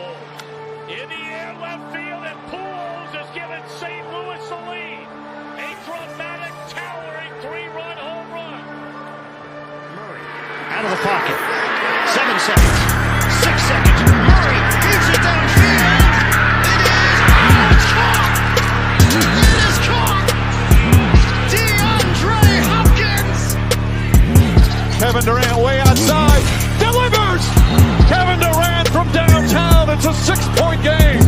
In the air, left field, and Pujols has given St. Louis the lead. A dramatic, towering 3-run home run. Murray out of the pocket. 7 seconds. 6 seconds. Murray hits it downfield. It is. Oh, it's caught. It is caught. DeAndre Hopkins. Kevin Durant way outside. Delivers. Kevin Durant from downtown. It's a 6-point game.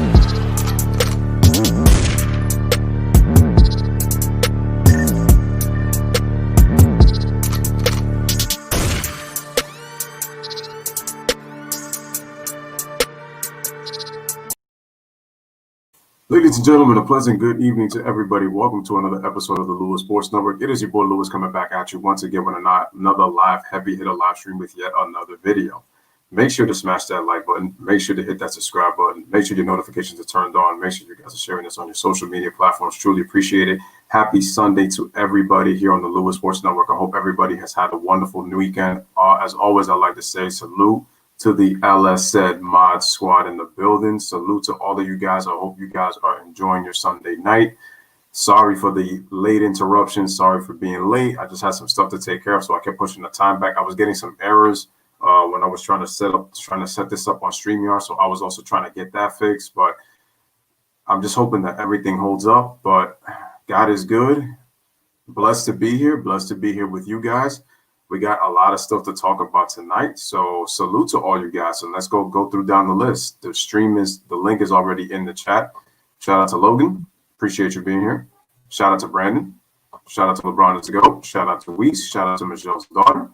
Ladies and gentlemen, a pleasant good evening to everybody. Welcome to another episode of the Lewis Sports Network. It is your boy Lewis coming back at you once again with another live heavy hitter live stream with yet another video. Make sure to smash that like button. Make sure to hit that subscribe button. Make sure your notifications are turned on. Make sure you guys are sharing this on your social media platforms. Truly appreciate it. Happy Sunday to everybody here on the Lewis Sports Network. I hope everybody has had a wonderful new weekend. As always, I'd like to say salute to the LS Said Mod Squad in the building. Salute to all of you guys. I hope you guys are enjoying your Sunday night. Sorry for the late interruption. Sorry for being late. I just had some stuff to take care of, so I kept pushing the time back. I was getting some errors when I was trying to set this up on StreamYard, so I was also trying to get that fixed. But I'm just hoping that everything holds up. But God is good. Blessed to be here. Blessed to be here with you guys. We got a lot of stuff to talk about tonight, so salute to all you guys. And let's go through down the list. The link is already in the chat. Shout out to Logan, appreciate you being here. Shout out to Brandon. Shout out to LeBron is go. Shout out to Weiss. Shout out to Michelle's daughter.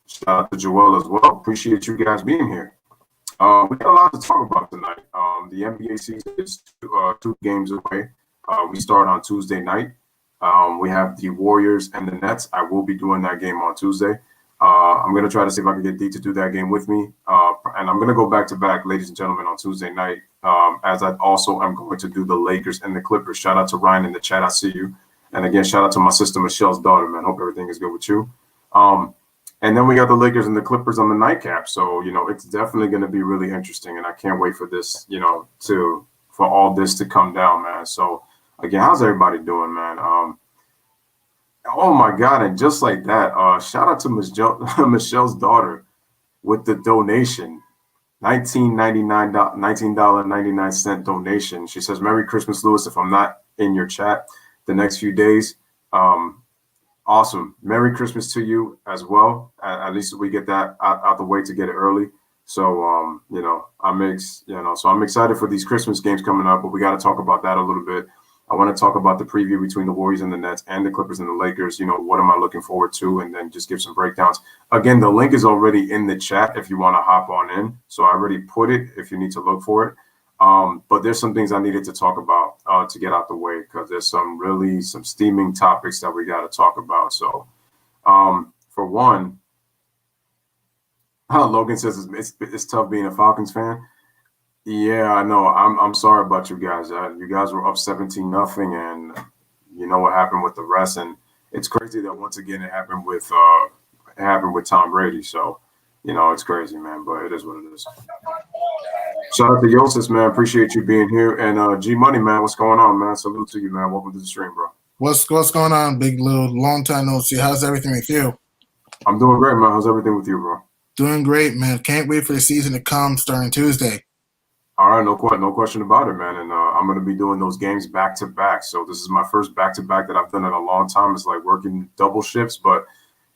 Shout out to Joel as well. Appreciate you guys being here. We got a lot to talk about tonight. The NBA season is 2 games away. We start on Tuesday night. We have the Warriors and the Nets. I will be doing that game on Tuesday. I'm going to try to see if I can get D to do that game with me. And I'm going to go back to back, ladies and gentlemen, on Tuesday night, as I also am going to do the Lakers and the Clippers. Shout out to Ryan in the chat. I see you. And again, shout out to my sister, Michelle's daughter, man. Hope everything is good with you. And then we got the Lakers and the Clippers on the nightcap. So, it's definitely going to be really interesting. And I can't wait for this, for all this to come down, man. So, again, how's everybody doing, man? Oh my God! And just like that, shout out to Michelle's daughter with the donation, $19.99 donation. She says, "Merry Christmas, Lewis. If I'm not in your chat the next few days, awesome. Merry Christmas to you as well. At least we get that out the way to get it early. So I'm excited for these Christmas games coming up, but we got to talk about that a little bit. I want to talk about the preview between the Warriors and the Nets and the Clippers and the Lakers. What am I looking forward to? And then just give some breakdowns. Again, the link is already in the chat if you want to hop on in. So I already put it if you need to look for it. But there's some things I needed to talk about to get out the way because there's some steaming topics that we got to talk about. So for one, Logan says it's tough being a Falcons fan. Yeah, I know. I'm sorry about you guys. You guys were up 17-0, and you know what happened with the rest. And it's crazy that once again it happened with Tom Brady. So, it's crazy, man. But it is what it is. Shout out to Yosis, man. Appreciate you being here. And G Money, man, what's going on, man? Salute to you, man. Welcome to the stream, bro. What's going on, Big Lou? Long time no see. How's everything with you? I'm doing great, man. How's everything with you, bro? Doing great, man. Can't wait for the season to come starting Tuesday. All right, no question about it, man. And I'm going to be doing those games back to back. So this is my first back to back that I've done in a long time. It's like working double shifts, but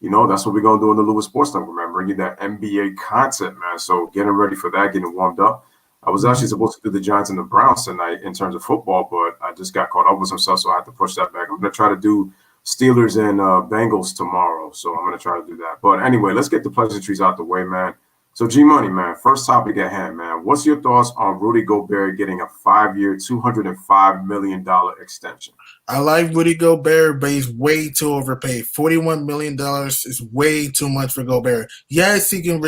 that's what we're going to do in the Lewis Sports Network, man. Bring you that NBA content, man. So getting ready for that, getting warmed up. I was actually supposed to do the Giants and the Browns tonight in terms of football, but I just got caught up with some stuff, so I had to push that back. I'm going to try to do Steelers and Bengals tomorrow, so I'm going to try to do that. But anyway, let's get the pleasantries out the way, man. So, G-Money, man, first topic at hand, man. What's your thoughts on Rudy Gobert getting a 5-year, $205 million extension? I like Rudy Gobert, but he's way too overpaid. $41 million is way too much for Gobert. Yes, he can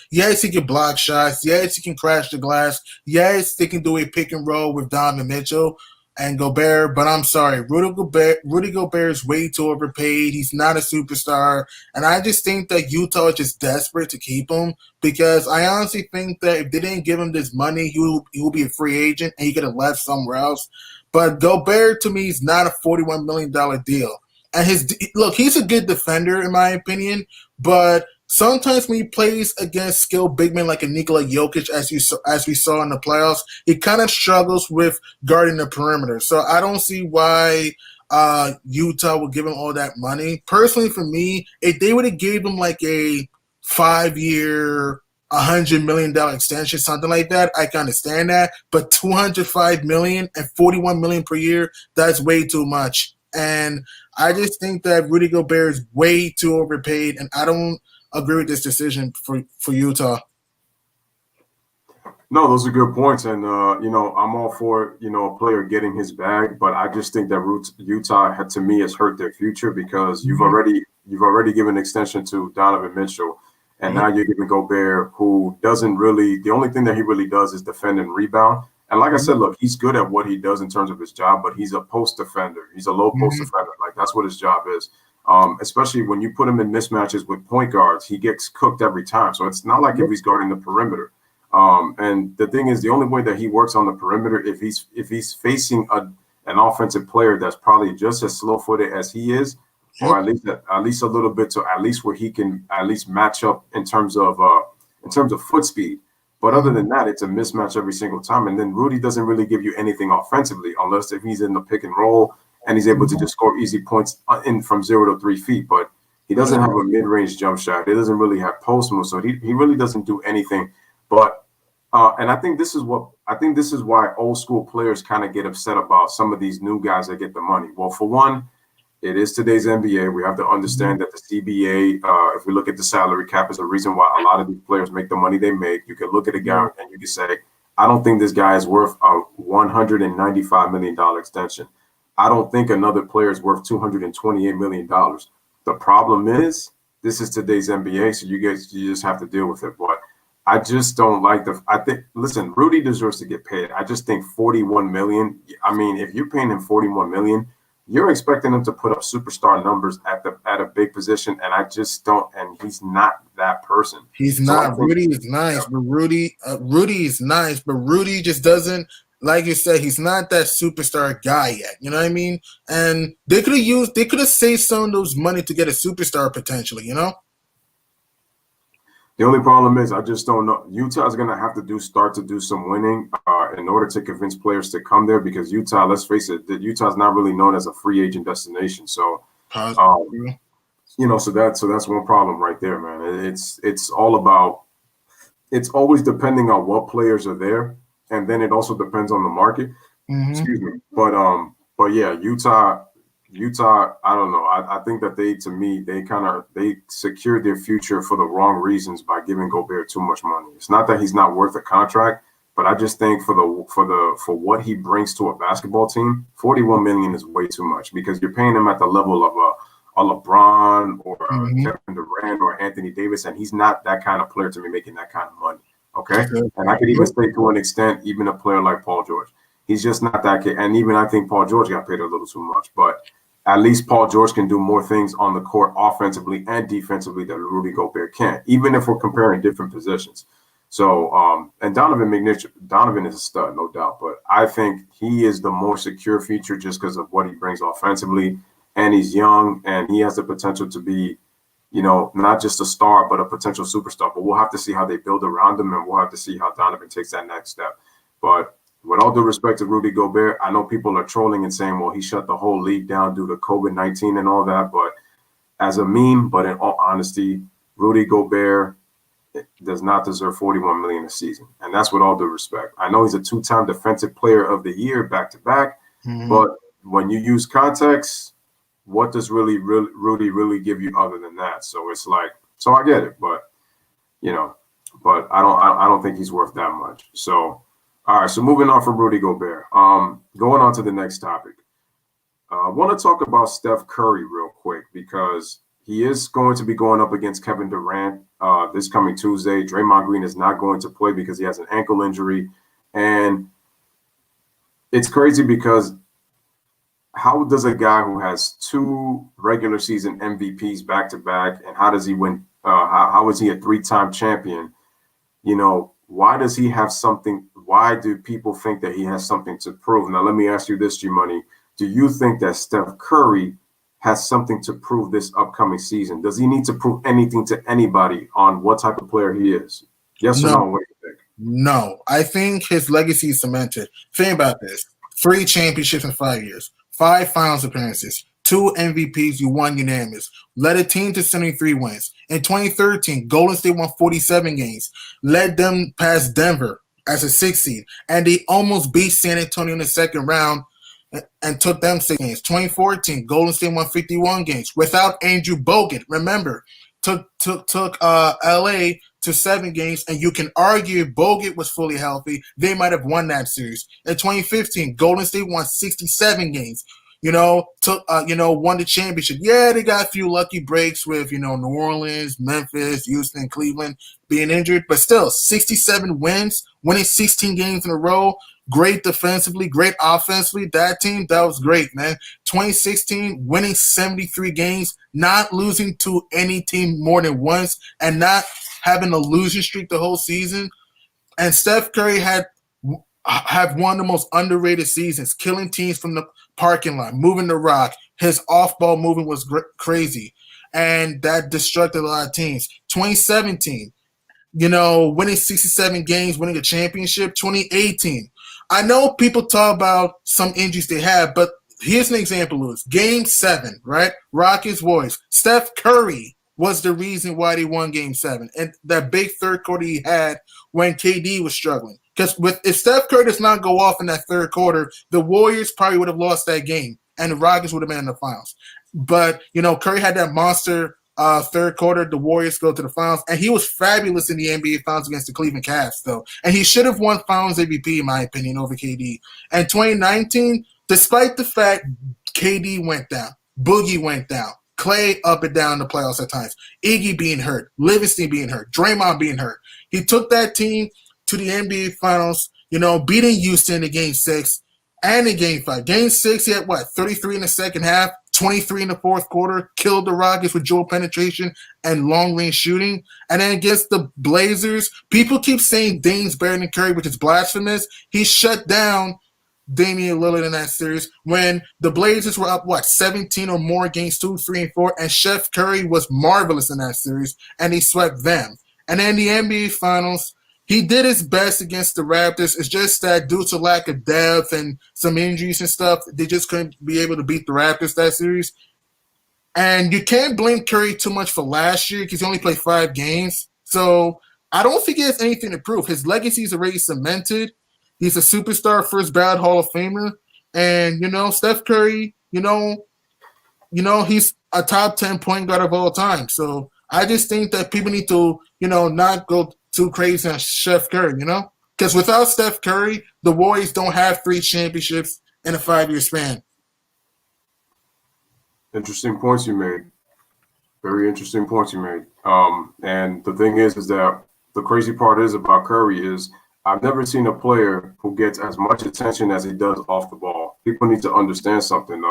yes, he can block shots. Yes, he can crash the glass. Yes, they can do a pick and roll with Donovan Mitchell. and Gobert, but I'm sorry, Rudy Gobert is way too overpaid. He's not a superstar, and I just think that Utah is just desperate to keep him because I honestly think that if they didn't give him this money, he will be a free agent and he could have left somewhere else. But Gobert to me is not a $41 million deal. And he's a good defender in my opinion, but sometimes when he plays against skilled big men like a Nikola Jokic, as we saw in the playoffs, he kind of struggles with guarding the perimeter. So I don't see why Utah would give him all that money. Personally, for me, if they would have gave him like a 5-year, $100 million extension, something like that, I can understand that. But $205 million and $41 million per year, that's way too much. And I just think that Rudy Gobert is way too overpaid, and I don't agree with this decision for Utah. No, those are good points, and I'm all for a player getting his bag, but I just think that Utah to me has hurt their future because you've already given extension to Donovan Mitchell, and now you're giving Gobert, who doesn't really. The only thing that he really does is defend and rebound. And like I said, look, he's good at what he does in terms of his job, but he's a post defender. He's a low post defender. Like that's what his job is. Especially when you put him in mismatches with point guards, he gets cooked every time. So it's not like if he's guarding the perimeter. And the thing is, the only way that he works on the perimeter if he's facing an offensive player that's probably just as slow-footed as he is, or at least a little bit to at least where he can at least match up in terms of foot speed. But other than that, it's a mismatch every single time. And then Rudy doesn't really give you anything offensively unless if he's in the pick and roll and he's able to just score easy points in from 0 to 3 feet. But he doesn't have a mid-range jump shot. He doesn't really have post moves, so he really doesn't do anything. But and I think this is why old school players kind of get upset about some of these new guys that get the money. Well, for one, it is today's NBA. We have to understand that the CBA, if we look at the salary cap, is a reason why a lot of these players make the money they make. You can look at a guy and you can say, I don't think this guy is worth a $195 million extension. I don't think another player is worth $228 million. The problem is, this is today's NBA, so you just have to deal with it. But I just don't like listen, Rudy deserves to get paid. I just think $41 million. I mean, if you're paying him $41 million, you're expecting him to put up superstar numbers at a big position, and I just don't. And he's not that person. He's not. Rudy is nice, but Rudy is nice, but Rudy just doesn't. Like you said, he's not that superstar guy yet. You know what I mean? And they could have saved some of those money to get a superstar potentially. You know. The only problem is I just don't know. Utah's going to have to start to do some winning in order to convince players to come there because Utah, let's face it, Utah's not really known as a free agent destination. So, so that's one problem right there, man. It's all about – it's always depending on what players are there, and then it also depends on the market. Excuse me. But yeah, Utah, I don't know. I think that they secured their future for the wrong reasons by giving Gobert too much money. It's not that he's not worth a contract, but I just think for what he brings to a basketball team, $41 million is way too much because you're paying him at the level of a LeBron or Kevin Durant or Anthony Davis, and he's not that kind of player to be making that kind of money. Okay, and I could even say to an extent, even a player like Paul George, he's just not that kid. And even I think Paul George got paid a little too much, but at least Paul George can do more things on the court offensively and defensively that Rudy Gobert can't, even if we're comparing different positions. So, and Donovan is a stud, no doubt, but I think he is the more secure feature just because of what he brings offensively, and he's young, and he has the potential to be, not just a star, but a potential superstar. But we'll have to see how they build around him, and we'll have to see how Donovan takes that next step. But with all due respect to Rudy Gobert, I know people are trolling and saying, well, he shut the whole league down due to COVID-19 and all that. But as a meme, but in all honesty, Rudy Gobert does not deserve $41 million a season. And that's with all due respect. I know he's a 2-time defensive player of the year back-to-back. But when you use context, what does Rudy really give you other than that? So it's like, so I get it, but but I don't think he's worth that much. So all right, so moving on from Rudy Gobert. Going on to the next topic. I want to talk about Steph Curry real quick because he is going to be going up against Kevin Durant this coming Tuesday. Draymond Green is not going to play because he has an ankle injury. And it's crazy because how does a guy who has 2 regular season MVPs back to back, and how does he win? How is he a 3-time champion? Why does he have something? Why do people think that he has something to prove? Now, let me ask you this, G Money. Do you think that Steph Curry has something to prove this upcoming season? Does he need to prove anything to anybody on what type of player he is? Yes or no? What do you think? No, I think his legacy is cemented. Think about this: 3 championships in 5 years, 5 finals appearances, 2 MVPs. You won unanimous. Led a team to 73 wins. In 2013, Golden State won 47 games. Led them past Denver as a 6th seed, and they almost beat San Antonio in the second round and took them 6 games. 2014, Golden State won 51 games without Andrew Bogut. Remember, took LA to 7 games, and you can argue if Bogut was fully healthy, they might have won that series. In 2015, Golden State won 67 games. Won the championship. Yeah, they got a few lucky breaks with, New Orleans, Memphis, Houston, Cleveland being injured, but still 67 wins, winning 16 games in a row. Great defensively, great offensively. That team, that was great, man. 2016, winning 73 games, not losing to any team more than once, and not having a losing streak the whole season. And Steph Curry have one of the most underrated seasons, killing teams from the parking lot, moving the rock. His off-ball movement was crazy, and that destructed a lot of teams. 2017, winning 67 games, winning a championship. 2018, I know people talk about some injuries they have, but here's an example, Lewis. Game 7, right? Rockets Warriors. Steph Curry was the reason why they won Game 7, and that big third quarter he had when KD was struggling. Because if Steph Curry does not go off in that third quarter, the Warriors probably would have lost that game, and the Rockets would have been in the finals. But, Curry had that monster third quarter. The Warriors go to the finals, and he was fabulous in the NBA Finals against the Cleveland Cavs, though. And he should have won Finals MVP, in my opinion, over KD. And 2019, despite the fact KD went down, Boogie went down, Clay up and down the playoffs at times, Iggy being hurt, Livingston being hurt, Draymond being hurt, he took that team to the NBA Finals, beating Houston in Game 6 and in Game 5. Game 6, he had, 33 in the second half, 23 in the fourth quarter, killed the Rockets with dual penetration and long-range shooting. And then against the Blazers, people keep saying Dame's better than Curry, which is blasphemous. He shut down Damian Lillard in that series when the Blazers were up, 17 or more games 2, 3, and 4, and Steph Curry was marvelous in that series, and he swept them. And then the NBA Finals, he did his best against the Raptors. It's just that due to lack of depth and some injuries and stuff, they just couldn't be able to beat the Raptors that series. And you can't blame Curry too much for last year because he only played 5 games. So I don't think he has anything to prove. His legacy is already cemented. He's a superstar, first ballot Hall of Famer. And, Steph Curry, he's a top 10 point guard of all time. So I just think that people need to, not go too crazy on Steph Curry, Because without Steph Curry, the Warriors don't have 3 championships in a 5-year span. Interesting points you made. Very interesting points you made. And the thing is that the crazy part is about Curry is I've never seen a player who gets as much attention as he does off the ball. People need to understand something.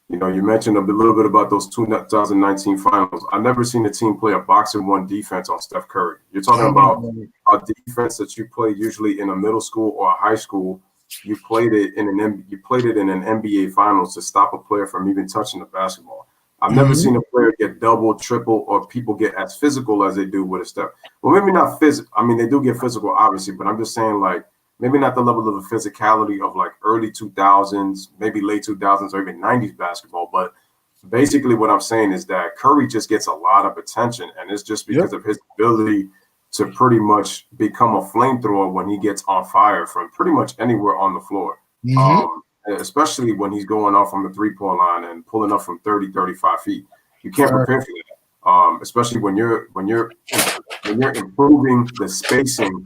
You mentioned a little bit about those 2019 finals. I've never seen a team play a boxing one defense on Steph Curry. You're talking about a defense that you play usually in a middle school or a high school. You played it in an NBA finals to stop a player from even touching the basketball. I've never seen a player get double, triple, or people get as physical as they do with a step. Well, maybe not physical. I mean, they do get physical, obviously, but I'm just saying, maybe not the level of the physicality of early 2000s, maybe late 2000s, or even 90s basketball. But basically what I'm saying is that Curry just gets a lot of attention, and it's just because of his ability to pretty much become a flamethrower when he gets on fire from pretty much anywhere on the floor. Especially when he's going off from the three-point line and pulling up from 30, 35 feet. You can't prepare for that, especially when you're improving the spacing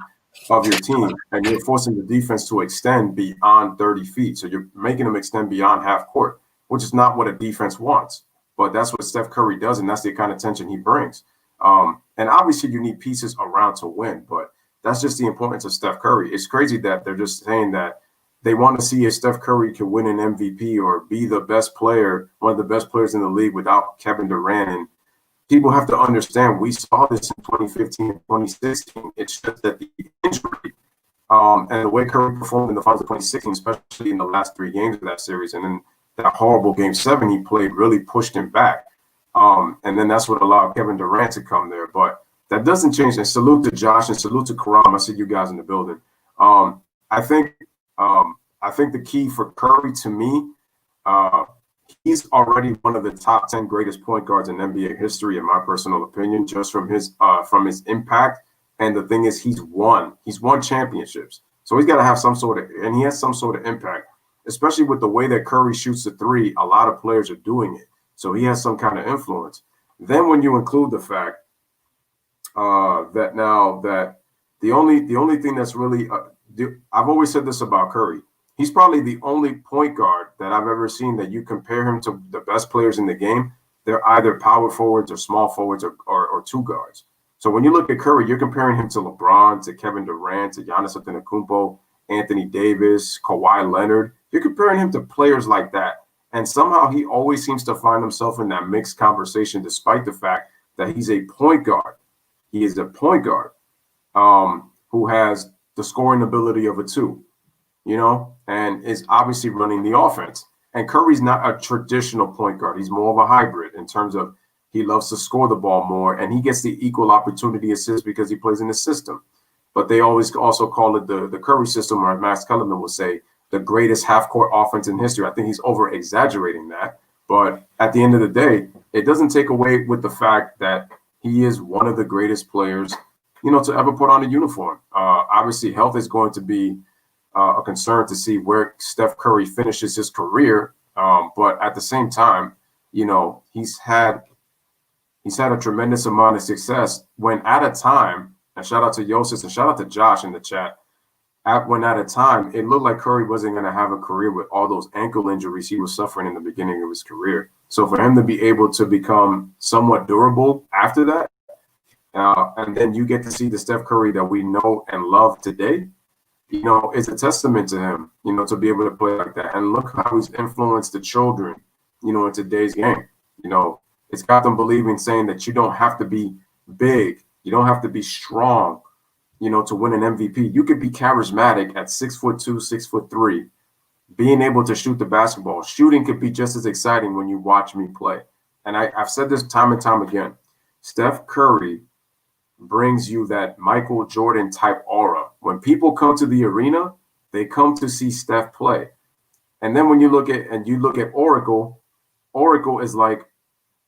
of your team and you're forcing the defense to extend beyond 30 feet. So you're making them extend beyond half court, which is not what a defense wants. But that's what Steph Curry does, and that's the kind of tension he brings. And obviously you need pieces around to win, but that's just the importance of Steph Curry. It's crazy that they're just saying that they want to see if Steph Curry can win an MVP or be the best player, one of the best players in the league without Kevin Durant. And people have to understand, we saw this in 2015 and 2016. It's just that the injury and the way Curry performed in the finals of 2016, especially in the last 3 games of that series, and then that horrible Game 7 he played really pushed him back. And then that's what allowed Kevin Durant to come there. But that doesn't change. And salute to Josh and salute to Karam. I see you guys in the building. I think the key for Curry, to me, he's already one of the top 10 greatest point guards in NBA history, in my personal opinion, just from his impact. And the thing is, he's won championships. So he's got to have some sort of, and he has some sort of impact, especially with the way that Curry shoots the 3. A lot of players are doing it. So he has some kind of influence. Then when you include the fact that now that the only thing that's really, I've always said this about Curry. He's probably the only point guard that I've ever seen that you compare him to the best players in the game. They're either power forwards or small forwards or 2 guards. So when you look at Curry, you're comparing him to LeBron, to Kevin Durant, to Giannis Antetokounmpo, Anthony Davis, Kawhi Leonard. You're comparing him to players like that. And somehow he always seems to find himself in that mixed conversation, despite the fact that he's a point guard. He is a point guard who has the scoring ability of a 2, and is obviously running the offense. And Curry's not a traditional point guard. He's more of a hybrid in terms of he loves to score the ball more, and he gets the equal opportunity assist because he plays in the system. But they always also call it the Curry system, or as Max Kellerman will say, the greatest half-court offense in history. I think he's over-exaggerating that. But at the end of the day, it doesn't take away with the fact that he is one of the greatest players, to ever put on a uniform. Obviously, health is going to be a concern to see where Steph Curry finishes his career. But at the same time, he's had a tremendous amount of success when at a time, and shout out to Yosis and shout out to Josh in the chat, when at a time it looked like Curry wasn't going to have a career with all those ankle injuries he was suffering in the beginning of his career. So for him to be able to become somewhat durable after that, and then you get to see the Steph Curry that we know and love today, it's a testament to him, to be able to play like that. And look how he's influenced the children, in today's game. It's got them believing, saying that you don't have to be big, you don't have to be strong, to win an MVP. You could be charismatic at 6'2", 6'3", being able to shoot the basketball. Shooting could be just as exciting when you watch me play. And I've said this time and time again. Steph Curry brings you that Michael Jordan type aura. When people come to the arena, they come to see Steph play. And then when you look at Oracle is like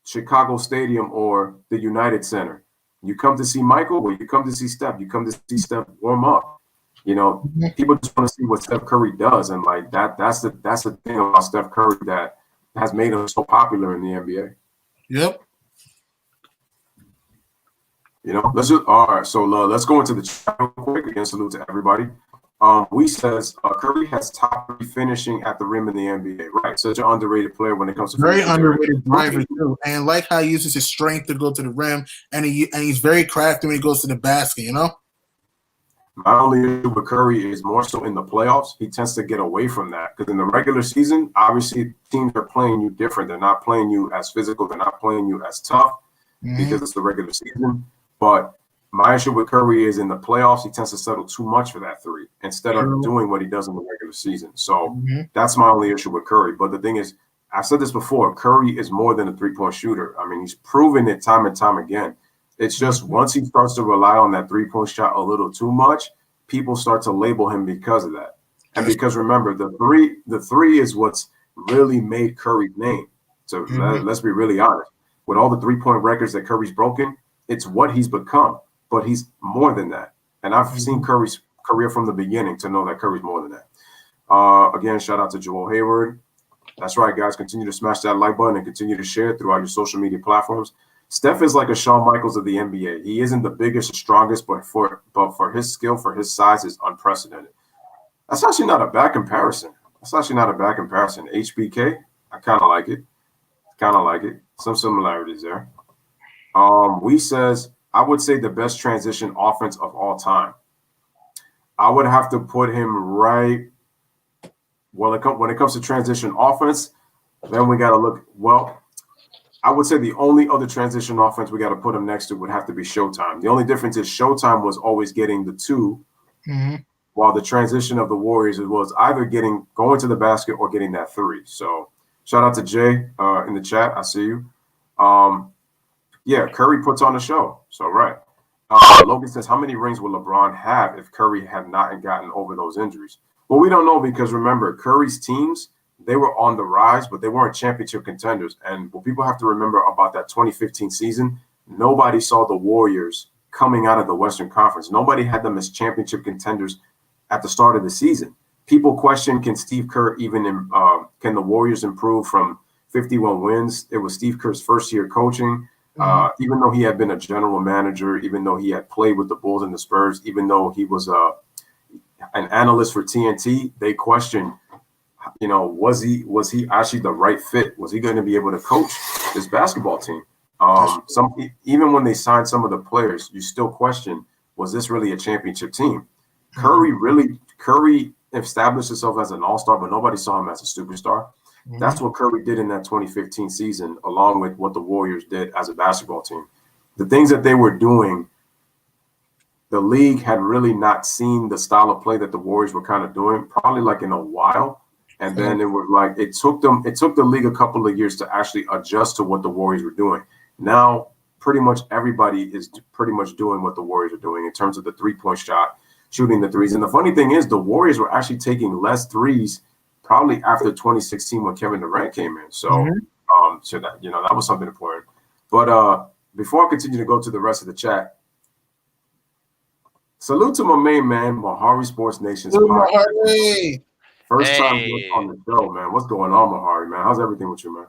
Chicago Stadium or the United Center. You come to see Michael, or you come to see Steph. You come to see Steph warm up. People just want to see what Steph Curry does, and like that's the thing about Steph Curry that has made him so popular in the NBA. Yep. All right. So let's go into the chat real quick. Again, salute to everybody. We says Curry has top 3 finishing at the rim in the NBA. Right, such an underrated player when it comes to very underrated driver too, and like how he uses his strength to go to the rim, and he's very crafty when he goes to the basket. My only issue with Curry is more so in the playoffs. He tends to get away from that because in the regular season, obviously teams are playing you different. They're not playing you as physical. They're not playing you as tough because it's the regular season. But my issue with Curry is in the playoffs, he tends to settle too much for that 3 instead of doing what he does in the regular season. So that's my only issue with Curry. But the thing is, I've said this before, Curry is more than a 3-point shooter. I mean, he's proven it time and time again. It's just once he starts to rely on that 3-point shot a little too much, people start to label him because of that. And because remember, the three is what's really made Curry's name. So let's be really honest. With all the 3-point records that Curry's broken, it's what he's become. But he's more than that. And I've seen Curry's career from the beginning to know that Curry's more than that. Again, shout out to Joel Hayward. That's right, guys. Continue to smash that like button and continue to share it throughout your social media platforms. Steph is like a Shawn Michaels of the NBA. He isn't the biggest or strongest, but for his skill, for his size, is unprecedented. That's actually not a bad comparison. HBK, I kind of like it. Some similarities there. We says, I would say the best transition offense of all time. I would have to put him right when it comes to transition offense, then we got to look. Well, I would say the only other transition offense we got to put them next to would have to be Showtime. The only difference is Showtime was always getting the 2, while the transition of the Warriors was either going to the basket or getting that 3. So shout out to Jay in the chat. I see you. Yeah, Curry puts on the show. So right. Logan says, how many rings will LeBron have if Curry had not gotten over those injuries? Well, we don't know because remember, Curry's teams, they were on the rise, but they weren't championship contenders. And what people have to remember about that 2015 season, nobody saw the Warriors coming out of the Western Conference. Nobody had them as championship contenders at the start of the season. People question, can Steve Kerr can the Warriors improve from 51 wins? It was Steve Kerr's first year coaching. Even though he had been a general manager, even though he had played with the Bulls and the Spurs, even though he was an analyst for TNT, they questioned, was he actually the right fit? Was he going to be able to coach this basketball team? Even when they signed some of the players, you still question, was this really a championship team? Curry established himself as an all-star, but nobody saw him as a superstar. That's what Curry did in that 2015 season, along with what the Warriors did as a basketball team. The things that they were doing, the league had really not seen the style of play that the Warriors were kind of doing, probably like in a while. And then it was like it took the league a couple of years to actually adjust to what the Warriors were doing. Now, pretty much everybody is pretty much doing what the Warriors are doing in terms of the three-point shot, shooting the threes. And the funny thing is, the Warriors were actually taking less threes probably after 2016 when Kevin Durant came in. So, so that that was something important. But before I continue to go to the rest of the chat, salute to my main man, Mahari Sports Nation's podcast. First time on the show, man. What's going on, Mahari, man? How's everything with you, man?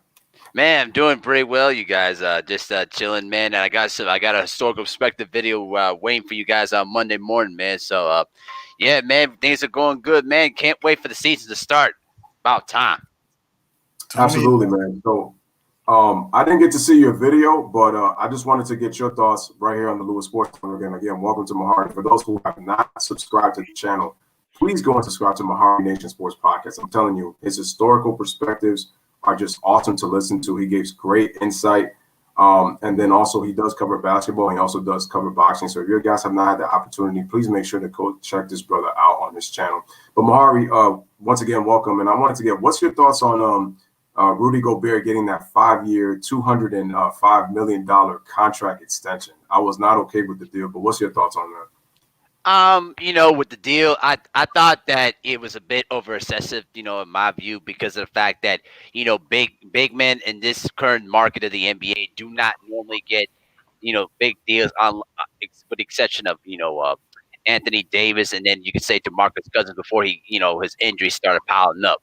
Man, I'm doing pretty well, you guys. Just chilling, man. And I got a historical perspective video waiting for you guys on Monday morning, man. So, yeah, man, things are going good, man. Can't wait for the season to start. About time. Absolutely, man. So, I didn't get to see your video, but I just wanted to get your thoughts right here on the Lewis Sports Network. Again, welcome to Mahari. For those who have not subscribed to the channel, please go and subscribe to Mahari Nation Sports Podcast. I'm telling you, his historical perspectives are just awesome to listen to. He gives great insight. And then also he does cover basketball. He also does cover boxing. So if you guys have not had the opportunity, please make sure to go check this brother out on his channel. But Mahari, once again, welcome. And I wanted to get, what's your thoughts on Rudy Gobert getting that 5-year, $205 million contract extension? I was not okay with the deal, but what's your thoughts on that? With the deal, I thought that it was a bit over excessive, in my view, because of the fact that, big men in this current market of the NBA do not normally get, big deals on, with the exception of, Anthony Davis, and then you could say DeMarcus Cousins before he, his injuries started piling up.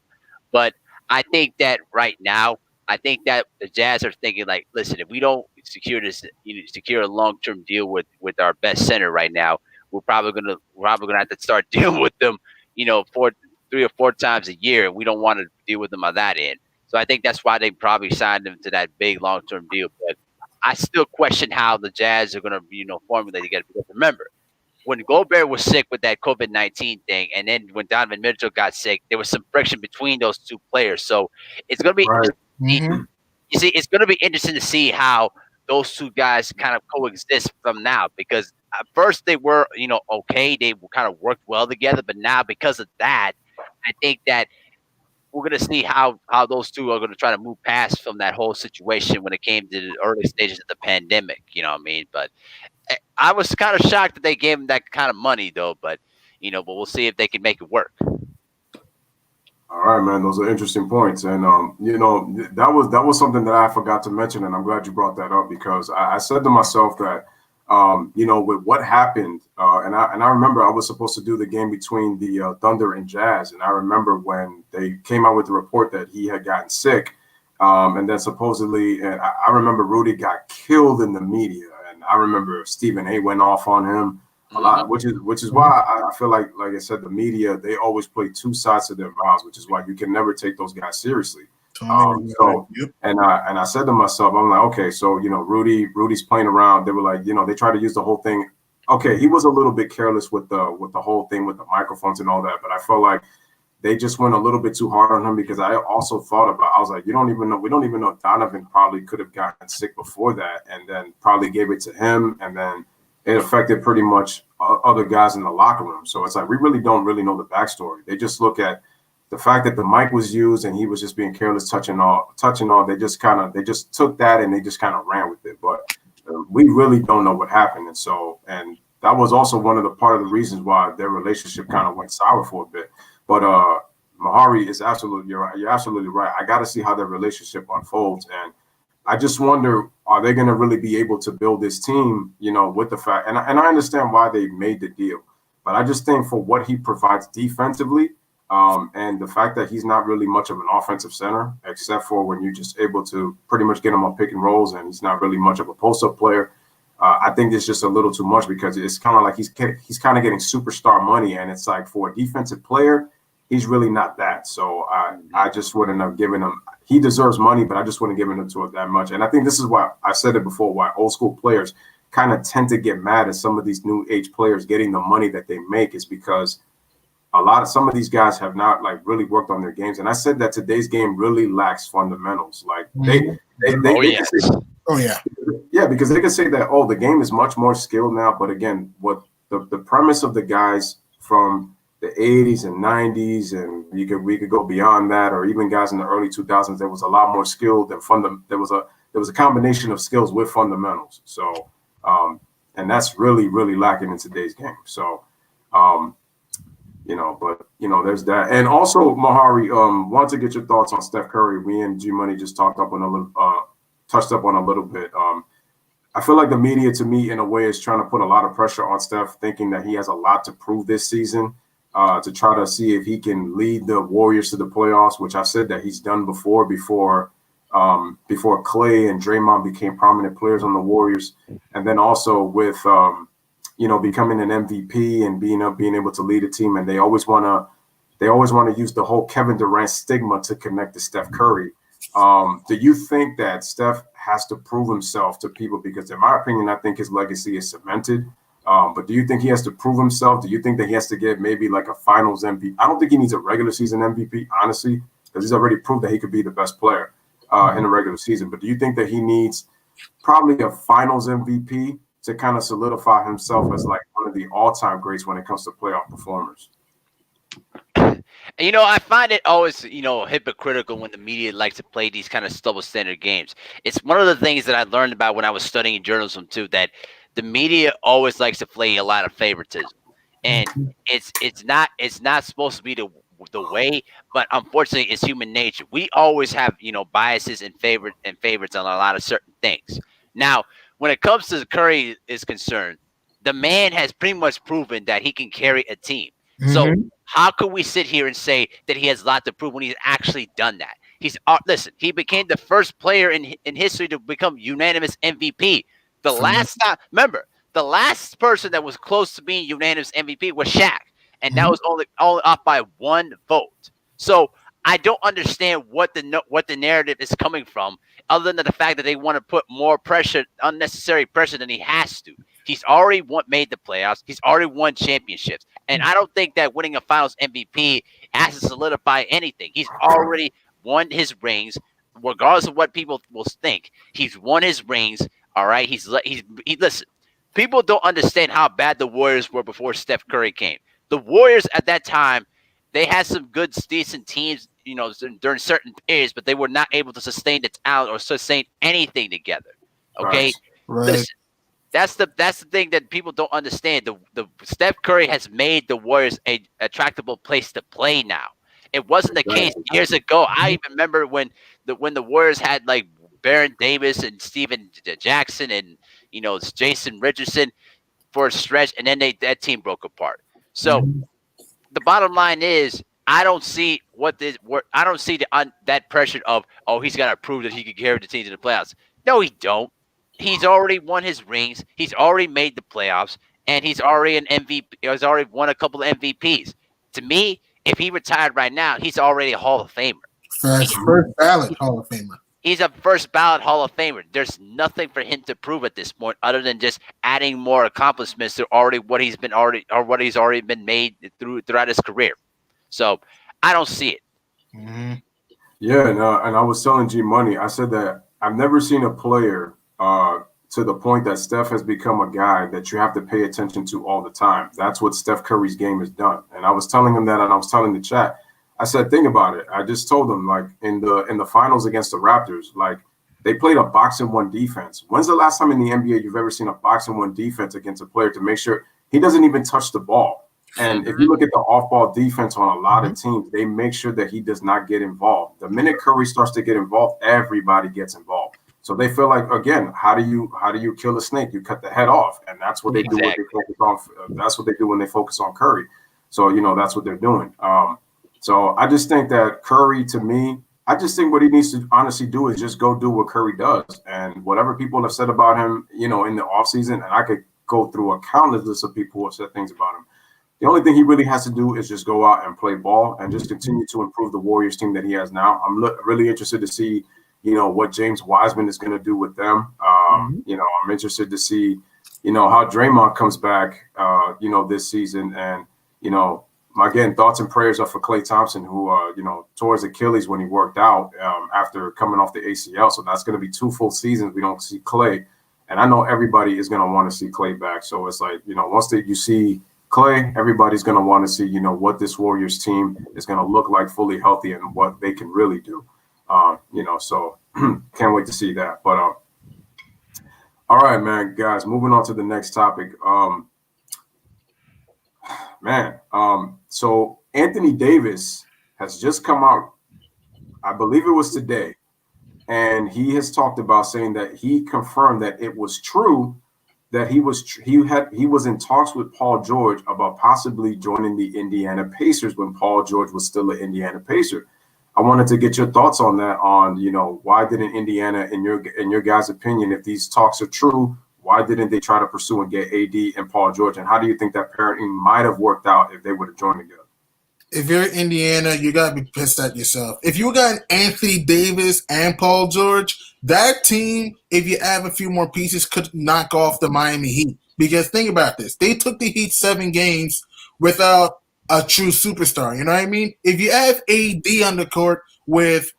But I think that right now, the Jazz are thinking like, listen, if we don't secure this, secure a long-term deal with our best center right now, we're probably gonna have to start dealing with them, 3 or 4 times a year, and we don't want to deal with them on that end. So I think that's why they probably signed him to that big long-term deal. But I still question how the Jazz are gonna, formulate together. Because remember, when Gobert was sick with that COVID-19 thing, and then when Donovan Mitchell got sick, there was some friction between those 2 players. So it's gonna be you see, it's gonna be interesting to see how those 2 guys kind of coexist from now, because at first they were, okay, they kind of worked well together, but now because of that, I think that we're going to see how those 2 are going to try to move past from that whole situation when it came to the early stages of the pandemic, you know what I mean? But I was kind of shocked that they gave him that kind of money, though, but we'll see if they can make it work. All right, man. Those are interesting points, and that was something that I forgot to mention, and I'm glad you brought that up, because I said to myself that with what happened, and I remember I was supposed to do the game between the Thunder and Jazz, and I remember when they came out with the report that he had gotten sick, and then supposedly, and I remember Rudy got killed in the media, and I remember Stephen A. went off on him a lot, which is why I feel like I said, the media, they always play 2 sides to their mouths, which is why you can never take those guys seriously. And I said to myself, I'm like, okay, so Rudy's playing around. They were like, they tried to use the whole thing. Okay, he was a little bit careless with the whole thing with the microphones and all that, but I felt like they just went a little bit too hard on him because I also thought about, I was like, we don't even know Donovan probably could have gotten sick before that and then probably gave it to him. And then it affected pretty much other guys in the locker room. So it's like, we really don't really know the backstory. They just look at the fact that the mic was used and he was just being careless, touching all. They just took that and they just kind of ran with it. But we really don't know what happened. And that was also one of the part of the reasons why their relationship kind of went sour for a bit. But Mahari is absolutely right. You're absolutely right. I got to see how their relationship unfolds, and I just wonder, are they going to really be able to build this team? With the fact, and I understand why they made the deal, but I just think for what he provides defensively, and the fact that he's not really much of an offensive center, except for when you're just able to pretty much get him on pick and rolls, and he's not really much of a post-up player. I think it's just a little too much because it's kind of like he's kind of getting superstar money, and it's like for a defensive player, he's really not that. So I just wouldn't have given him. He deserves money, but I just wouldn't have given him to it that much. And I think this is why I said it before, why old school players kind of tend to get mad at some of these new age players getting the money that they make is because some of these guys have not like really worked on their games. And I said that today's game really lacks fundamentals. Like they Oh yeah. Yeah, because they can say that, the game is much more skilled now. But again, what the premise of the guys from the 80s and 90s, and we could go beyond that, or even guys in the early 2000s, there was a lot more skill than there was a combination of skills with fundamentals. So, and that's really, really lacking in today's game. So, there's that. And also, Mahari, wanted to get your thoughts on Steph Curry. We and G Money just touched up on a little bit. I feel like the media, to me, in a way, is trying to put a lot of pressure on Steph, thinking that he has a lot to prove this season, to try to see if he can lead the Warriors to the playoffs, which I said that he's done before Clay and Draymond became prominent players on the Warriors, and then also with becoming an MVP and being able to lead a team. And they always want to use the whole Kevin Durant stigma to connect to Steph Curry. Do you think that Steph has to prove himself to people? Because in my opinion, I think his legacy is cemented. But do you think he has to prove himself? Do you think that he has to get maybe like a finals MVP? I don't think he needs a regular season MVP, honestly, because he's already proved that he could be the best player in the regular season. But do you think that he needs probably a finals MVP to kind of solidify himself as like one of the all-time greats when it comes to playoff performers? I find it always, hypocritical when the media likes to play these kind of double standard games. It's one of the things that I learned about when I was studying journalism too, that the media always likes to play a lot of favoritism, and it's not supposed to be the way, but unfortunately, it's human nature. We always have biases and favorites on a lot of certain things. Now, when it comes to Curry is concerned, the man has pretty much proven that he can carry a team. So how could we sit here and say that he has a lot to prove when he's actually done that? Listen, he became the first player in history to become unanimous MVP. The last person that was close to being unanimous MVP was Shaq, and that was only off by one vote. So I don't understand what the narrative is coming from, other than the fact that they want to put more pressure, unnecessary pressure, than he has to. He's already made the playoffs. He's already won championships. And I don't think that winning a finals MVP has to solidify anything. He's already won his rings, regardless of what people will think. He's won his rings. All right. Listen, people don't understand how bad the Warriors were before Steph Curry came. The Warriors at that time, they had some good, decent teams, during certain periods, but they were not able to sustain the talent or sustain anything together. Okay. Right. Listen, that's the thing that people don't understand. The Steph Curry has made the Warriors a attractable place to play now. It wasn't the case years ago. I even remember when the Warriors had like Baron Davis and Steven Jackson and Jason Richardson for a stretch, and then that team broke apart. So the bottom line is, I don't see that pressure of, he's got to prove that he can carry the team to the playoffs. No, he don't. He's already won his rings. He's already made the playoffs, and he's already an MVP. He's already won a couple of MVPs. To me, if he retired right now, he's already a Hall of Famer. First ballot Hall of Famer. He's a first ballot Hall of Famer. There's nothing for him to prove at this point, other than just adding more accomplishments to what he's already been made throughout his career. So I don't see it. Mm-hmm. Yeah, and I was telling G Money, I said that I've never seen a player to the point that Steph has become a guy that you have to pay attention to all the time. That's what Steph Curry's game has done. And I was telling him that, and I was telling the chat, I said, think about it. I just told him, like, in the finals against the Raptors, like, they played a box and one defense. When's the last time in the NBA you've ever seen a box and one defense against a player to make sure he doesn't even touch the ball? And if you look at the off-ball defense on a lot of teams, they make sure that he does not get involved. The minute Curry starts to get involved, everybody gets involved. So they feel like, again, how do you kill a snake? You cut the head off, and that's what they do. What they focus on. That's what they do when they focus on Curry. So that's what they're doing. So I just think that Curry, to me, I just think what he needs to honestly do is just go do what Curry does, and whatever people have said about him, in the offseason, and I could go through a countless list of people who have said things about him. The only thing he really has to do is just go out and play ball and just continue to improve the Warriors team that he has now. I'm really interested to see, what James Wiseman is going to do with them. I'm interested to see, how Draymond comes back, this season. And, again, thoughts and prayers are for Klay Thompson, who, tore his Achilles when he worked out after coming off the ACL. So that's going to be 2 full seasons we don't see Klay. And I know everybody is going to want to see Klay back. So it's like, once you see Klay, everybody's going to want to see, what this Warriors team is going to look like fully healthy and what they can really do. So can't wait to see that. But all right, man, guys, moving on to the next topic. So Anthony Davis has just come out, I believe it was today, and he has talked about saying that he confirmed that it was true that he was in talks with Paul George about possibly joining the Indiana Pacers when Paul George was still an Indiana Pacer. I wanted to get your thoughts on that. Why didn't Indiana, in your guys' opinion, if these talks are true, why didn't they try to pursue and get AD and Paul George? And how do you think that pairing might have worked out if they would have joined together? If you're Indiana, you gotta be pissed at yourself. If you got Anthony Davis and Paul George, that team, if you add a few more pieces, could knock off the Miami Heat. Because think about this. They took the Heat 7 games without a true superstar. You know what I mean? If you have AD on the court with,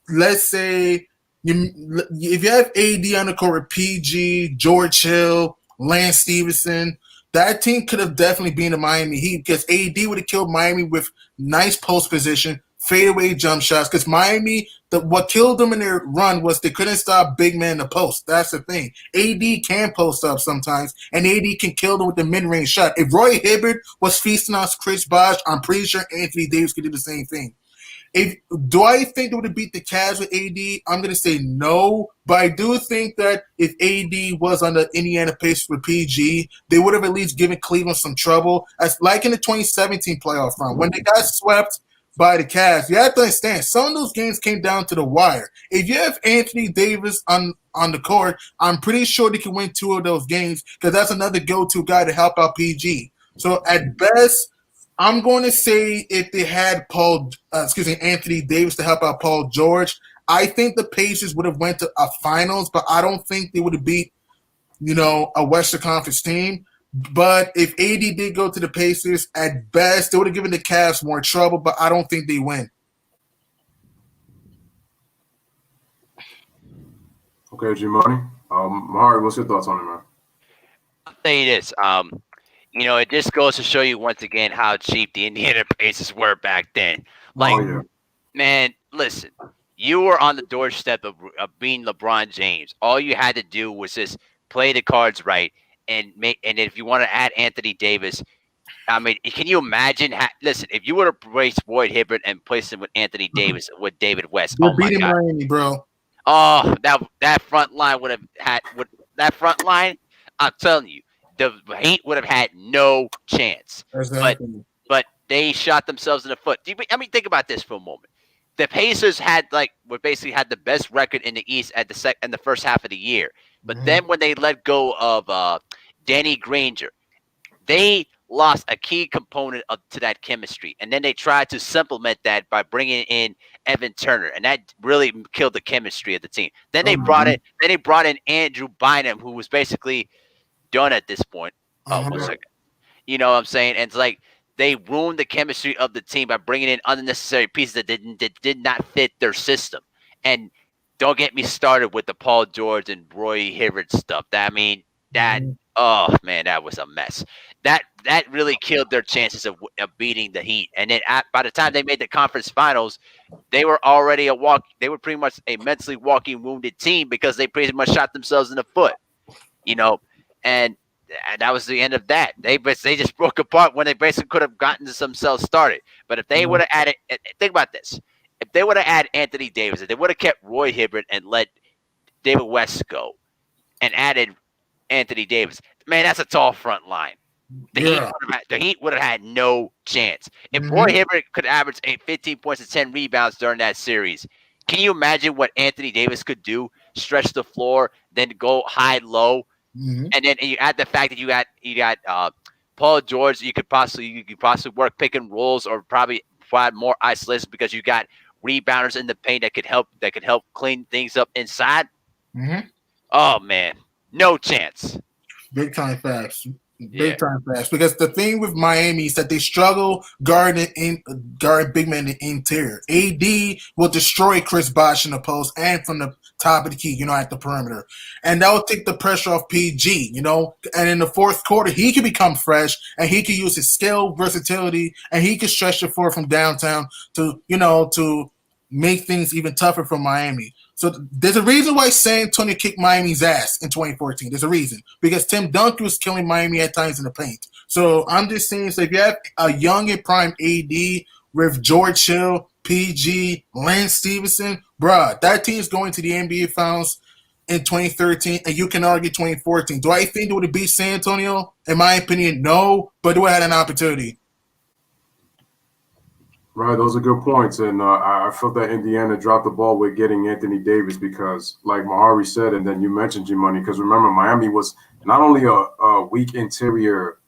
let's say, if you have AD on the court with PG, George Hill, Lance Stevenson, that team could have definitely been the Miami Heat because AD would have killed Miami with nice post position, fadeaway jump shots. Because Miami, what killed them in their run was they couldn't stop big men in the post. That's the thing. AD can post up sometimes, and AD can kill them with the mid-range shot. If Roy Hibbert was feasting on Chris Bosh, I'm pretty sure Anthony Davis could do the same thing. Do I think they would have beat the Cavs with AD? I'm going to say no, but I do think that if AD was on the Indiana Pacers with PG, they would have at least given Cleveland some trouble. As like in the 2017 playoff run, when they got swept by the Cavs, you have to understand, some of those games came down to the wire. If you have Anthony Davis on the court, I'm pretty sure they can win 2 of those games because that's another go-to guy to help out PG. So at best, I'm going to say if they had Anthony Davis to help out Paul George, I think the Pacers would have went to a finals, but I don't think they would have beat, a Western Conference team. But if AD did go to the Pacers, at best, they would have given the Cavs more trouble, but I don't think they win. Okay, G-Money. Mahari, what's your thoughts on it, man? I'll tell you this. It just goes to show you once again how cheap the Indiana Pacers were back then. Man, listen, you were on the doorstep of being LeBron James. All you had to do was just play the cards right, and if you want to add Anthony Davis, I mean, can you imagine? Listen, if you were to replace Roy Hibbert and place him with Anthony Davis with David West, You're beating Miami, bro. Oh, that front line would have had that front line. I'm telling you, the Heat would have had no chance. Exactly. But they shot themselves in the foot. Think about this for a moment. The Pacers basically had the best record in the East at the first half of the year. But then when they let go of Danny Granger, they lost a key component to that chemistry. And then they tried to supplement that by bringing in Evan Turner, and that really killed the chemistry of the team. Then they brought in Andrew Bynum, who was basically done at this point. 1 second. You know what I'm saying? And it's like they ruined the chemistry of the team by bringing in unnecessary pieces that did not fit their system. And don't get me started with the Paul George and Roy Hibbert stuff. Oh man, that was a mess. That really killed their chances of beating the Heat. And then by the time they made the conference finals, they were already They were pretty much a mentally walking wounded team because they pretty much shot themselves in the foot, and that was the end of that. They just broke apart when they basically could have gotten themselves started. But if they would have added, think about this: if they would have added Anthony Davis, if they would have kept Roy Hibbert and let David West go, and added Anthony Davis, man, that's a tall front line. The Heat would have had no chance. If Roy Hibbert could average 15 points and 10 rebounds during that series, can you imagine what Anthony Davis could do? Stretch the floor, then go high low, and then you add the fact that you got Paul George. You could possibly work pick and rolls or probably provide more isolation because you got rebounders in the paint that could help clean things up inside. Oh man, no chance. Big time facts. Big time fast, because the thing with Miami is that they struggle guarding big men in the interior. AD will destroy Chris Bosh in the post and from the top of the key, at the perimeter. And that will take the pressure off PG, And in the fourth quarter, he can become fresh and he can use his skill, versatility, and he can stretch the floor from downtown to make things even tougher for Miami. So there's a reason why San Antonio kicked Miami's ass in 2014. There's a reason. Because Tim Duncan was killing Miami at times in the paint. So I'm just saying, so if you have a young and prime AD with George Hill, PG, Lance Stevenson, bruh, that team's going to the NBA Finals in 2013, and you can argue 2014. Do I think it would have beat San Antonio? In my opinion, no, but do I had an opportunity? Right, those are good points, and I felt that Indiana dropped the ball with getting Anthony Davis because, like Mahari said, and then you mentioned G-Money, because remember Miami was not only a weak interior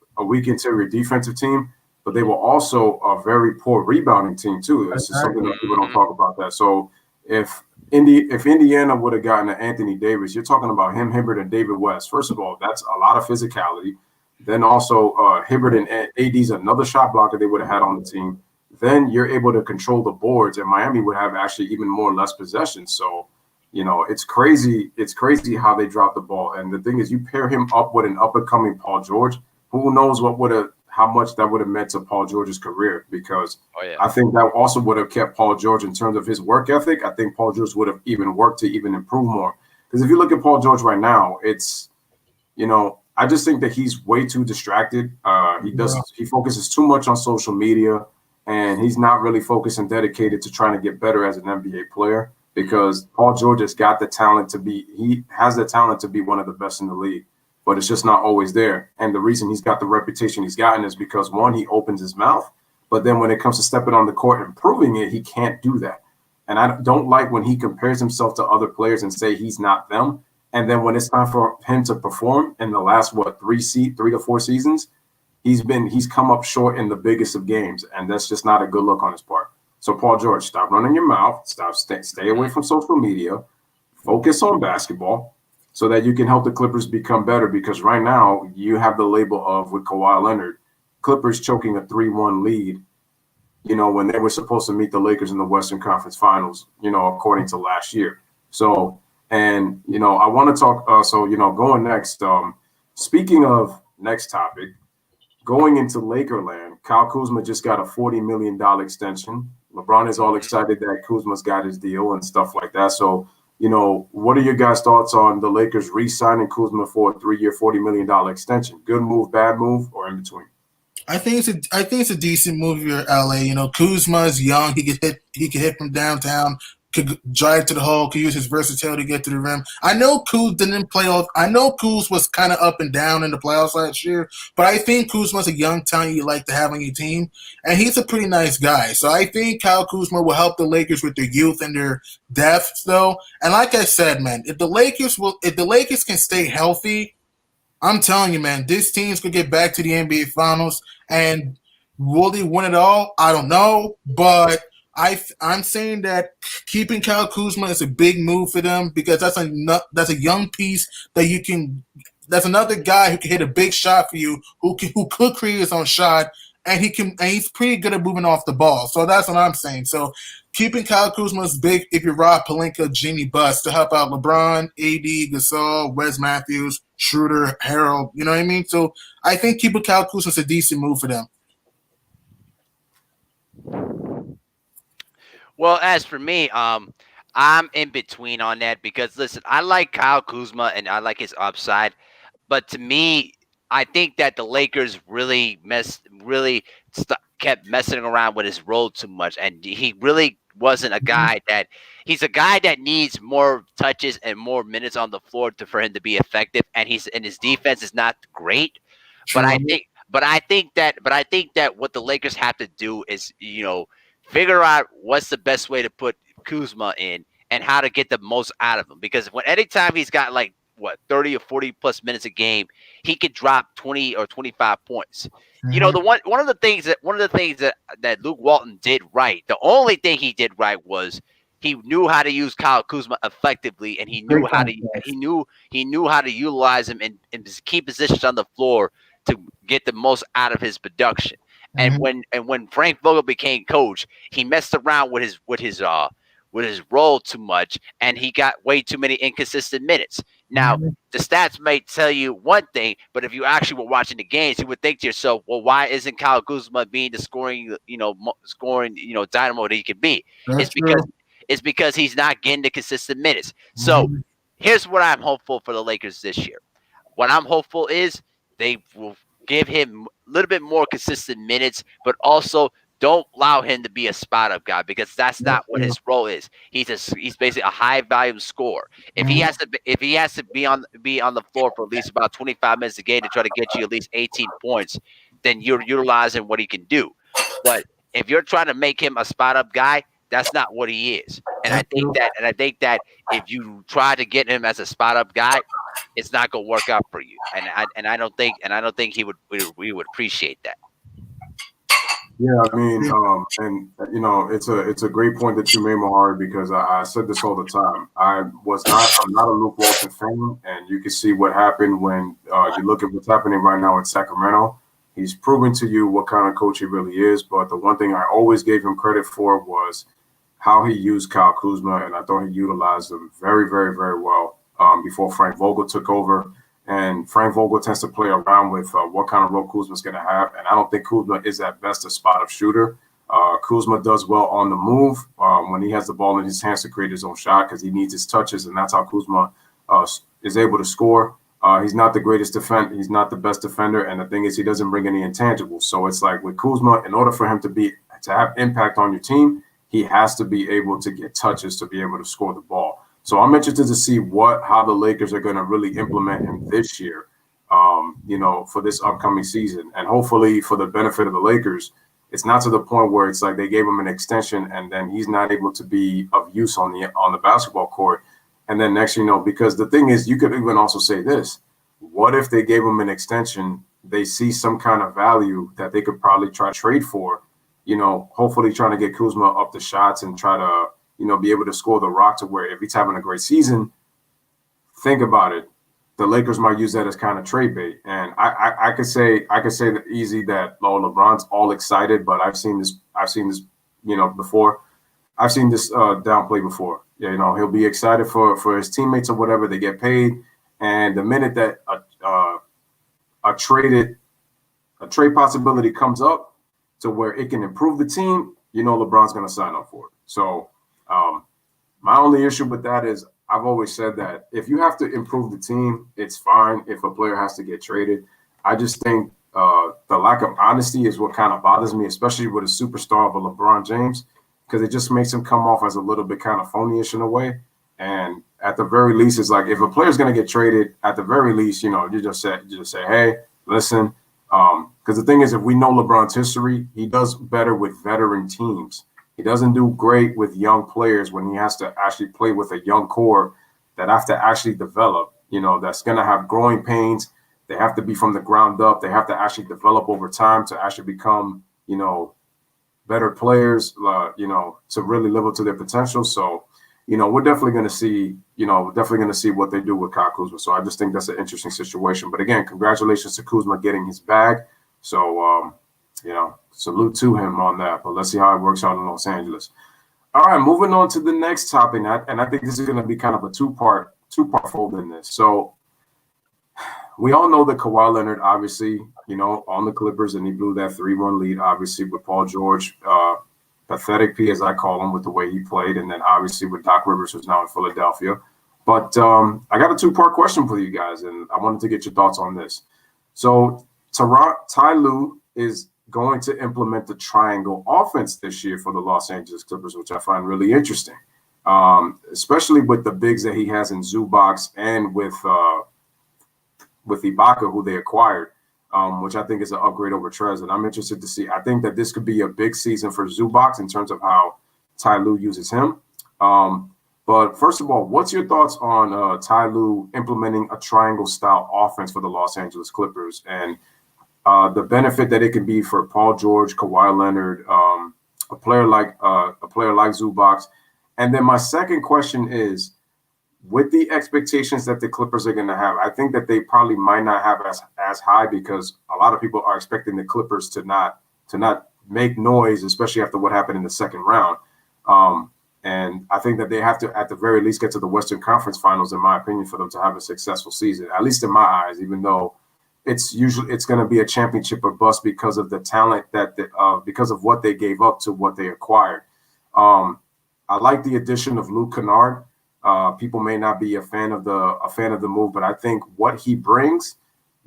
defensive team, but they were also a very poor rebounding team too. This is something that people don't talk about that. So if Indiana would have gotten an Anthony Davis, you're talking about him, Hibbert, and David West. First of all, that's a lot of physicality. Then also Hibbert and AD's another shot blocker they would have had on the team. Then you're able to control the boards, and Miami would have actually even more or less possession. So, it's crazy. It's crazy how they dropped the ball. And the thing is, you pair him up with an up-and-coming Paul George, who knows how much that would have meant to Paul George's career, because I think that also would have kept Paul George in terms of his work ethic. I think Paul George would have even worked to even improve more. Because if you look at Paul George right now, it's, I just think that he's way too distracted. He focuses too much on social media. And he's not really focused and dedicated to trying to get better as an NBA player, because Paul George has got the talent he has the talent to be one of the best in the league, but it's just not always there. And the reason he's got the reputation he's gotten is because, one, he opens his mouth, but then when it comes to stepping on the court and proving it, he can't do that. And I don't like when he compares himself to other players and say he's not them. And then when it's time for him to perform in the last, 3 to 4 seasons, he's come up short in the biggest of games, and that's just not a good look on his part. So Paul George, stop running your mouth, stay away from social media, focus on basketball so that you can help the Clippers become better, because right now you have the label of, with Kawhi Leonard, Clippers choking a 3-1 lead, when they were supposed to meet the Lakers in the Western Conference Finals, according to last year. So, and, I want to talk, going next, speaking of next topic, going into Lakerland, Kyle Kuzma just got a $40 million extension. LeBron is all excited that Kuzma's got his deal and stuff like that. So, what are your guys' thoughts on the Lakers re-signing Kuzma for a 3-year, $40 million extension? Good move, bad move, or in between? I think it's a decent move for LA. Kuzma is young. He could hit from downtown. Could drive to the hole, could use his versatility to get to the rim. I know Kuz didn't play off. I know Kuz was kind of up and down in the playoffs last year, but I think Kuzma's a young talent you like to have on your team, and he's a pretty nice guy. So I think Kyle Kuzma will help the Lakers with their youth and their depth, though. And like I said, man, if the Lakers can stay healthy, I'm telling you, man, this team's gonna get back to the NBA Finals. And will they win it all? I don't know, but I'm saying that keeping Kyle Kuzma is a big move for them, because that's a young piece that you can. That's another guy who can hit a big shot for you, who could create his own shot and he's pretty good at moving off the ball. So that's what I'm saying. So keeping Kyle Kuzma is big if you rob Pelinka, Jimmy Buss to help out LeBron, AD, Gasol, Wes Matthews, Schroeder, Harold. You know what I mean? So I think keeping Kyle Kuzma is a decent move for them. Well, as for me, I'm in between on that because listen, I like Kyle Kuzma and I like his upside, but to me, I think that the Lakers kept messing around with his role too much, and he really wasn't a guy that he's a guy that needs more touches and more minutes on the floor for him to be effective, and his defense is not great. But True. I think that what the Lakers have to do is, figure out what's the best way to put Kuzma in and how to get the most out of him. Because anytime he's got like 30 or 40 plus minutes a game, he could drop 20 or 25 points. Mm-hmm. One of the things that Luke Walton did right, the only thing he did right was he knew how to use Kyle Kuzma effectively, and he knew how to utilize him in key positions on the floor to get the most out of his production. Mm-hmm. And when Frank Vogel became coach, he messed around with his role too much, and he got way too many inconsistent minutes. Now, the stats may tell you one thing, but if you actually were watching the games, you would think to yourself, well, why isn't Kyle Kuzma being the scoring dynamo that he can be? It's because he's not getting the consistent minutes. So here's what I'm hopeful for the Lakers this year. What I'm hopeful is they will give him a little bit more consistent minutes, but also don't allow him to be a spot up guy because that's not what his role is. He's basically a high volume scorer. If he has to be on the floor for at least about 25 minutes a game to try to get you at least 18 points, then you're utilizing what he can do. But if you're trying to make him a spot up guy, that's not what he is. And I think that if you try to get him as a spot up guy, it's not going to work out for you. And I don't think we would appreciate that. Yeah, I mean, it's a great point that you made, Mahari, because I said this all the time. I'm not a Luke Walton fan, and you can see what happened when you look at what's happening right now in Sacramento. He's proven to you what kind of coach he really is. But the one thing I always gave him credit for was how he used Kyle Kuzma, and I thought he utilized him very, very, very well before Frank Vogel took over. And Frank Vogel tends to play around with what kind of role Kuzma's going to have. And I don't think Kuzma is at best a spot-up shooter. Kuzma does well on the move when he has the ball in his hands to create his own shot because he needs his touches, and that's how Kuzma is able to score. He's not the greatest defender. He's not the best defender. And the thing is, he doesn't bring any intangibles. So it's like with Kuzma, in order for him to have impact on your team, he has to be able to get touches to be able to score the ball. So I'm interested to see how the Lakers are going to really implement him this year, for this upcoming season. And hopefully for the benefit of the Lakers, it's not to the point where it's like they gave him an extension and then he's not able to be of use on the basketball court. And then next, because the thing is, you could even also say this. What if they gave him an extension, they see some kind of value that they could probably try to trade for, hopefully trying to get Kuzma up the shots and try to, be able to score the rock to where if he's having a great season, think about it. The Lakers might use that as kind of trade bait. And I could say that easy that LeBron's all excited, but I've seen this, before. I've seen this downplay before. He'll be excited for his teammates or whatever. They get paid. And the minute that a trade possibility comes up to where it can improve the team, LeBron's going to sign up for it. So my only issue with that is I've always said that if you have to improve the team, it's fine if a player has to get traded. I just think the lack of honesty is what kind of bothers me, especially with a superstar of a LeBron James, because it just makes him come off as a little bit kind of phony-ish in a way. And at the very least, it's like if a player's going to get traded, at the very least, you just say, hey, listen, because the thing is, if we know LeBron's history, he does better with veteran teams. He doesn't do great with young players when he has to actually play with a young core that have to actually develop, that's going to have growing pains. They have to be from the ground up. They have to actually develop over time to actually become, better players, to really live up to their potential. So, we're definitely going to see, what they do with Kyle Kuzma. So I just think that's an interesting situation. But again, congratulations to Kuzma getting his bag. So salute to him on that. But let's see how it works out in Los Angeles. All right, moving on to the next topic, and I think this is going to be kind of a two-part fold in this. So we all know that Kawhi Leonard, obviously, on the Clippers, and he blew that 3-1 lead, obviously, with Paul George, pathetic P, as I call him, with the way he played, and then obviously with Doc Rivers, who's now in Philadelphia. But I got a two-part question for you guys, and I wanted to get your thoughts on this. So Ty Lue is going to implement the triangle offense this year for the Los Angeles Clippers, which I find really interesting, especially with the bigs that he has in Zubac and with Ibaka, who they acquired, which I think is an upgrade over Trez. And I'm interested to see. I think that this could be a big season for Zubac in terms of how Ty Lue uses him. But first of all, what's your thoughts on Ty Lue implementing a triangle-style offense for the Los Angeles Clippers and the benefit that it can be for Paul George, Kawhi Leonard, a player like Zubac? And then my second question is, with the expectations that the Clippers are going to have, I think that they probably might not have as high, because a lot of people are expecting the Clippers to not make noise, especially after what happened in the second round. And I think that they have to, at the very least, get to the Western Conference Finals, in my opinion, for them to have a successful season, at least in my eyes, even though it's going to be a championship or bust because of the talent because of what they gave up to what they acquired. I like the addition of Luke Kennard. People may not be a fan of the move, but I think what he brings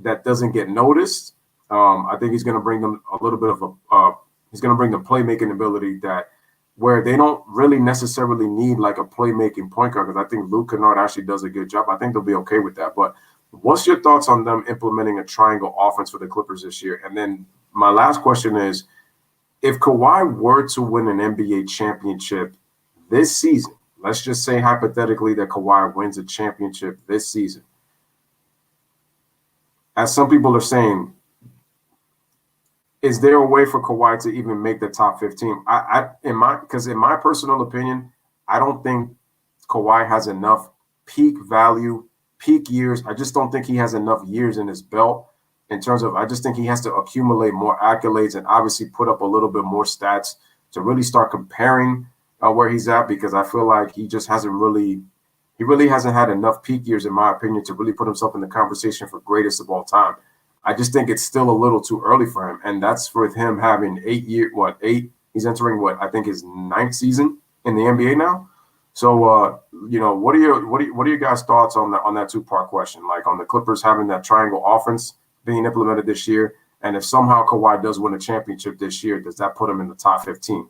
that doesn't get noticed, I think he's going to bring them a little bit of he's going to bring the playmaking ability that where they don't really necessarily need like a playmaking point guard, because I think Luke Kennard actually does a good job. I think they'll be okay with that. But what's your thoughts on them implementing a triangle offense for the Clippers this year? And then my last question is, if Kawhi were to win an NBA championship this season, let's just say hypothetically that Kawhi wins a championship this season, as some people are saying, is there a way for Kawhi to even make the top 15? In my personal opinion, I don't think Kawhi has enough peak value, peak years. I just don't think he has enough years in his belt in terms of, I just think he has to accumulate more accolades and obviously put up a little bit more stats to really start comparing where he's at, because I feel like he really hasn't had enough peak years, in my opinion, to really put himself in the conversation for greatest of all time. I just think it's still a little too early for him, and that's with him having 8 years. He's entering I think his 9th season in the NBA now. So, what are your guys' thoughts on that 2-part question? Like on the Clippers having that triangle offense being implemented this year, and if somehow Kawhi does win a championship this year, does that put him in the top 15?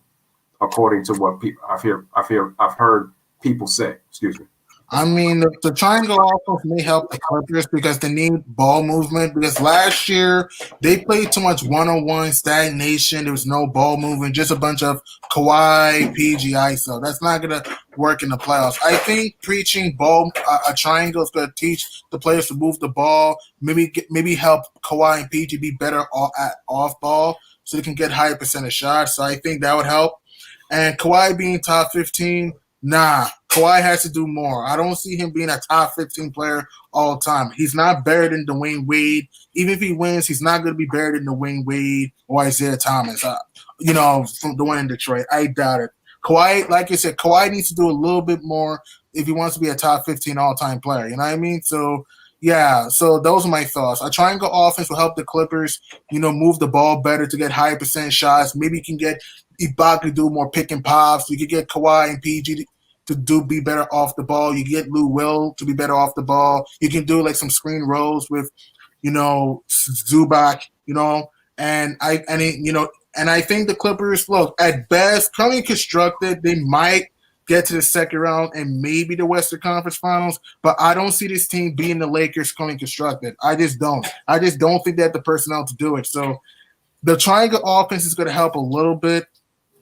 According to what I've heard people say. Excuse me. I mean, the triangle offense may help the Clippers because they need ball movement. Because last year they played too much one-on-one stagnation. There was no ball movement, just a bunch of Kawhi, PG, ISO. That's not gonna work in the playoffs. I think preaching a triangle is gonna teach the players to move the ball. Maybe help Kawhi and PG be better off ball, so they can get higher percentage shots. So I think that would help. And Kawhi being top 15. Nah, Kawhi has to do more. I don't see him being a top 15 player all the time. He's not better than Dwayne Wade. Even if he wins, he's not going to be better than Dwayne Wade or Isaiah Thomas, from the one in Detroit. I doubt it. Kawhi, like I said, Kawhi needs to do a little bit more if he wants to be a top 15 all-time player. You know what I mean? So, yeah, so those are my thoughts. A triangle offense will help the Clippers, move the ball better to get higher percent shots. Maybe you can get Ibaka to do more pick and pops. You could get Kawhi and PG to be better off the ball. You get Lou Will to be better off the ball. You can do like some screen rolls with, Zubac, and I think the Clippers, look, at best, currently constructed, they might get to the second round and maybe the Western Conference Finals, but I don't see this team being the Lakers currently constructed. I just don't. I just don't think they have the personnel to do it. So the triangle offense is going to help a little bit.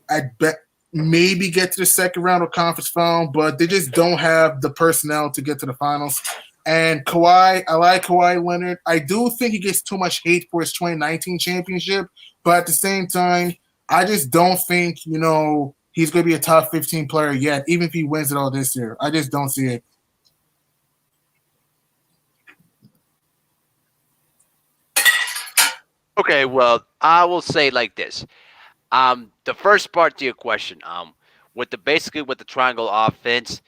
I bet maybe get to the second round of conference final, but they just don't have the personnel to get to the finals. And Kawhi, I like Kawhi Leonard. I do think he gets too much hate for his 2019 championship, but at the same time, I just don't think, he's going to be a top 15 player yet, even if he wins it all this year. I just don't see it. Okay, well, I will say like this. The first part to your question, with the triangle offense,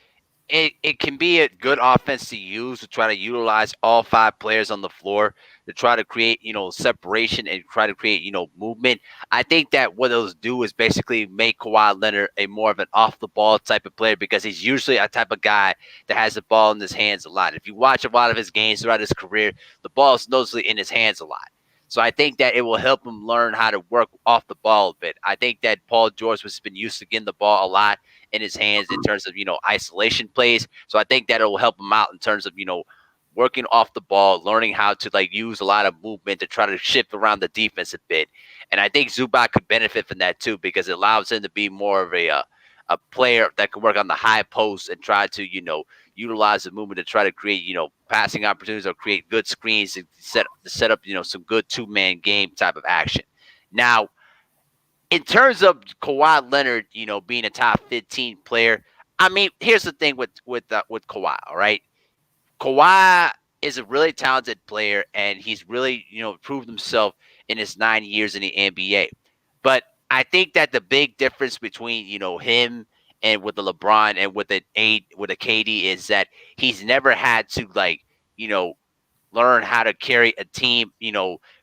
it can be a good offense to use to try to utilize all five players on the floor to try to create, separation and try to create, movement. I think that what those do is basically make Kawhi Leonard a more of an off the ball type of player because he's usually a type of guy that has the ball in his hands a lot. If you watch a lot of his games throughout his career, the ball is noticeably in his hands a lot. So I think that it will help him learn how to work off the ball a bit. I think that Paul George has been used to getting the ball a lot in his hands in terms of, isolation plays. So I think that it will help him out in terms of, working off the ball, learning how to like use a lot of movement to try to shift around the defense a bit. And I think Zubac could benefit from that too because it allows him to be more of a player that can work on the high post and try to, utilize the movement to try to create, passing opportunities or create good screens to set up, some good two-man game type of action. Now, in terms of Kawhi Leonard, being a top 15 player, I mean, here's the thing with Kawhi, all right? Kawhi is a really talented player, and he's really, proved himself in his 9 years in the NBA. But I think that the big difference between, him and with the LeBron and with a KD is that he's never had to like, you know, learn how to carry a team,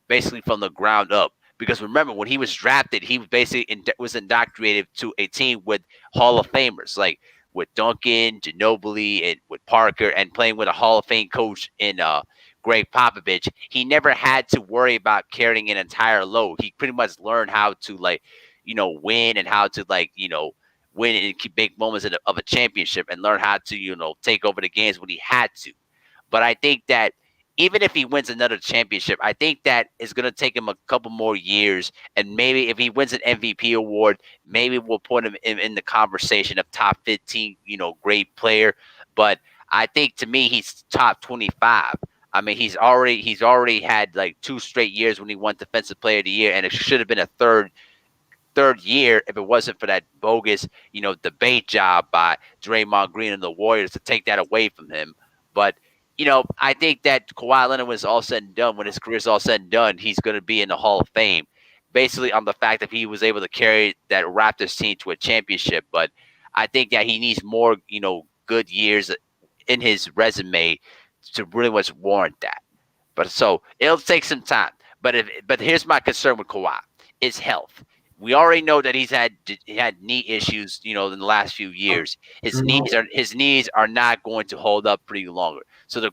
basically from the ground up. Because remember, when he was drafted, he was basically was indoctrinated to a team with Hall of Famers, like with Duncan, Ginobili, and with Parker, and playing with a Hall of Fame coach in Greg Popovich. He never had to worry about carrying an entire load. He pretty much learned how to like, win and how to like, win and keep big moments of a championship and learn how to, take over the games when he had to. But I think that even if he wins another championship, I think that is going to take him a couple more years. And maybe if he wins an MVP award, maybe we'll put him in the conversation of top 15, great player. But I think to me, he's top 25. I mean, he's already had like 2 straight years when he won Defensive Player of the Year, and it should have been a third year if it wasn't for that bogus, debate job by Draymond Green and the Warriors to take that away from him. But I think that Kawhi Leonard, when it's all said and done, when his career's all said and done, he's going to be in the Hall of Fame, basically on the fact that he was able to carry that Raptors team to a championship. But I think that he needs more, good years in his resume to really much warrant that. But so it'll take some time. But here's my concern with Kawhi: is health. We already know that he had knee issues, in the last few years. His knees are not going to hold up pretty longer. So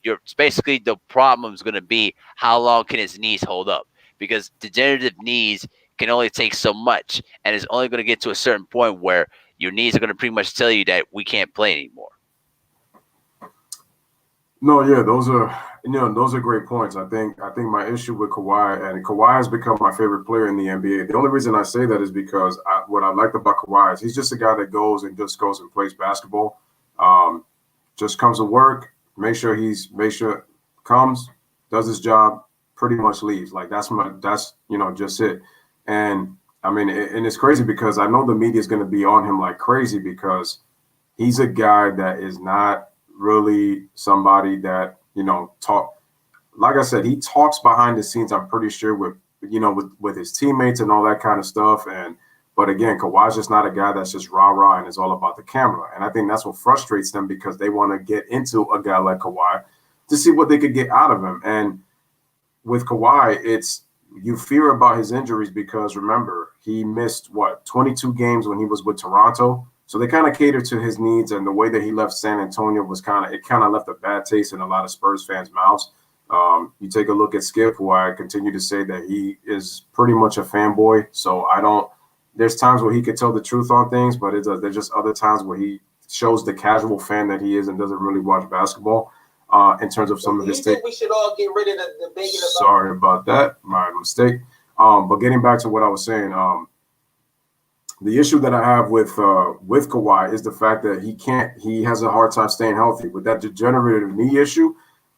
you're basically the problem is going to be how long can his knees hold up? Because degenerative knees can only take so much, and it's only going to get to a certain point where your knees are going to pretty much tell you that we can't play anymore. No, yeah, those are great points. I think my issue with Kawhi, and Kawhi has become my favorite player in the NBA. The only reason I say that is because what I liked about Kawhi is he's just a guy that goes and plays basketball. Just comes to work, comes, does his job, pretty much leaves. Like that's just it. And I mean, and it's crazy because I know the media is going to be on him like crazy because he's a guy that is not really somebody that talk. Like I said, he talks behind the scenes. I'm pretty sure with his teammates and all that kind of stuff. But again, Kawhi's just not a guy that's just rah and is all about the camera. And I think that's what frustrates them because they want to get into a guy like Kawhi to see what they could get out of him. And with Kawhi, you fear about his injuries because remember he missed 22 games when he was with Toronto. So they kind of catered to his needs, and the way that he left San Antonio was kind of left a bad taste in a lot of Spurs fans' mouths. You take a look at Skip, who I continue to say that he is pretty much a fanboy. So there's times where he could tell the truth on things, but there's just other times where he shows the casual fan that he is and doesn't really watch basketball. In terms of some of his takes, we should all get rid of the big. Sorry about that, my mistake. But getting back to what I was saying. The issue that I have with Kawhi is the fact that he has a hard time staying healthy. With that degenerative knee issue,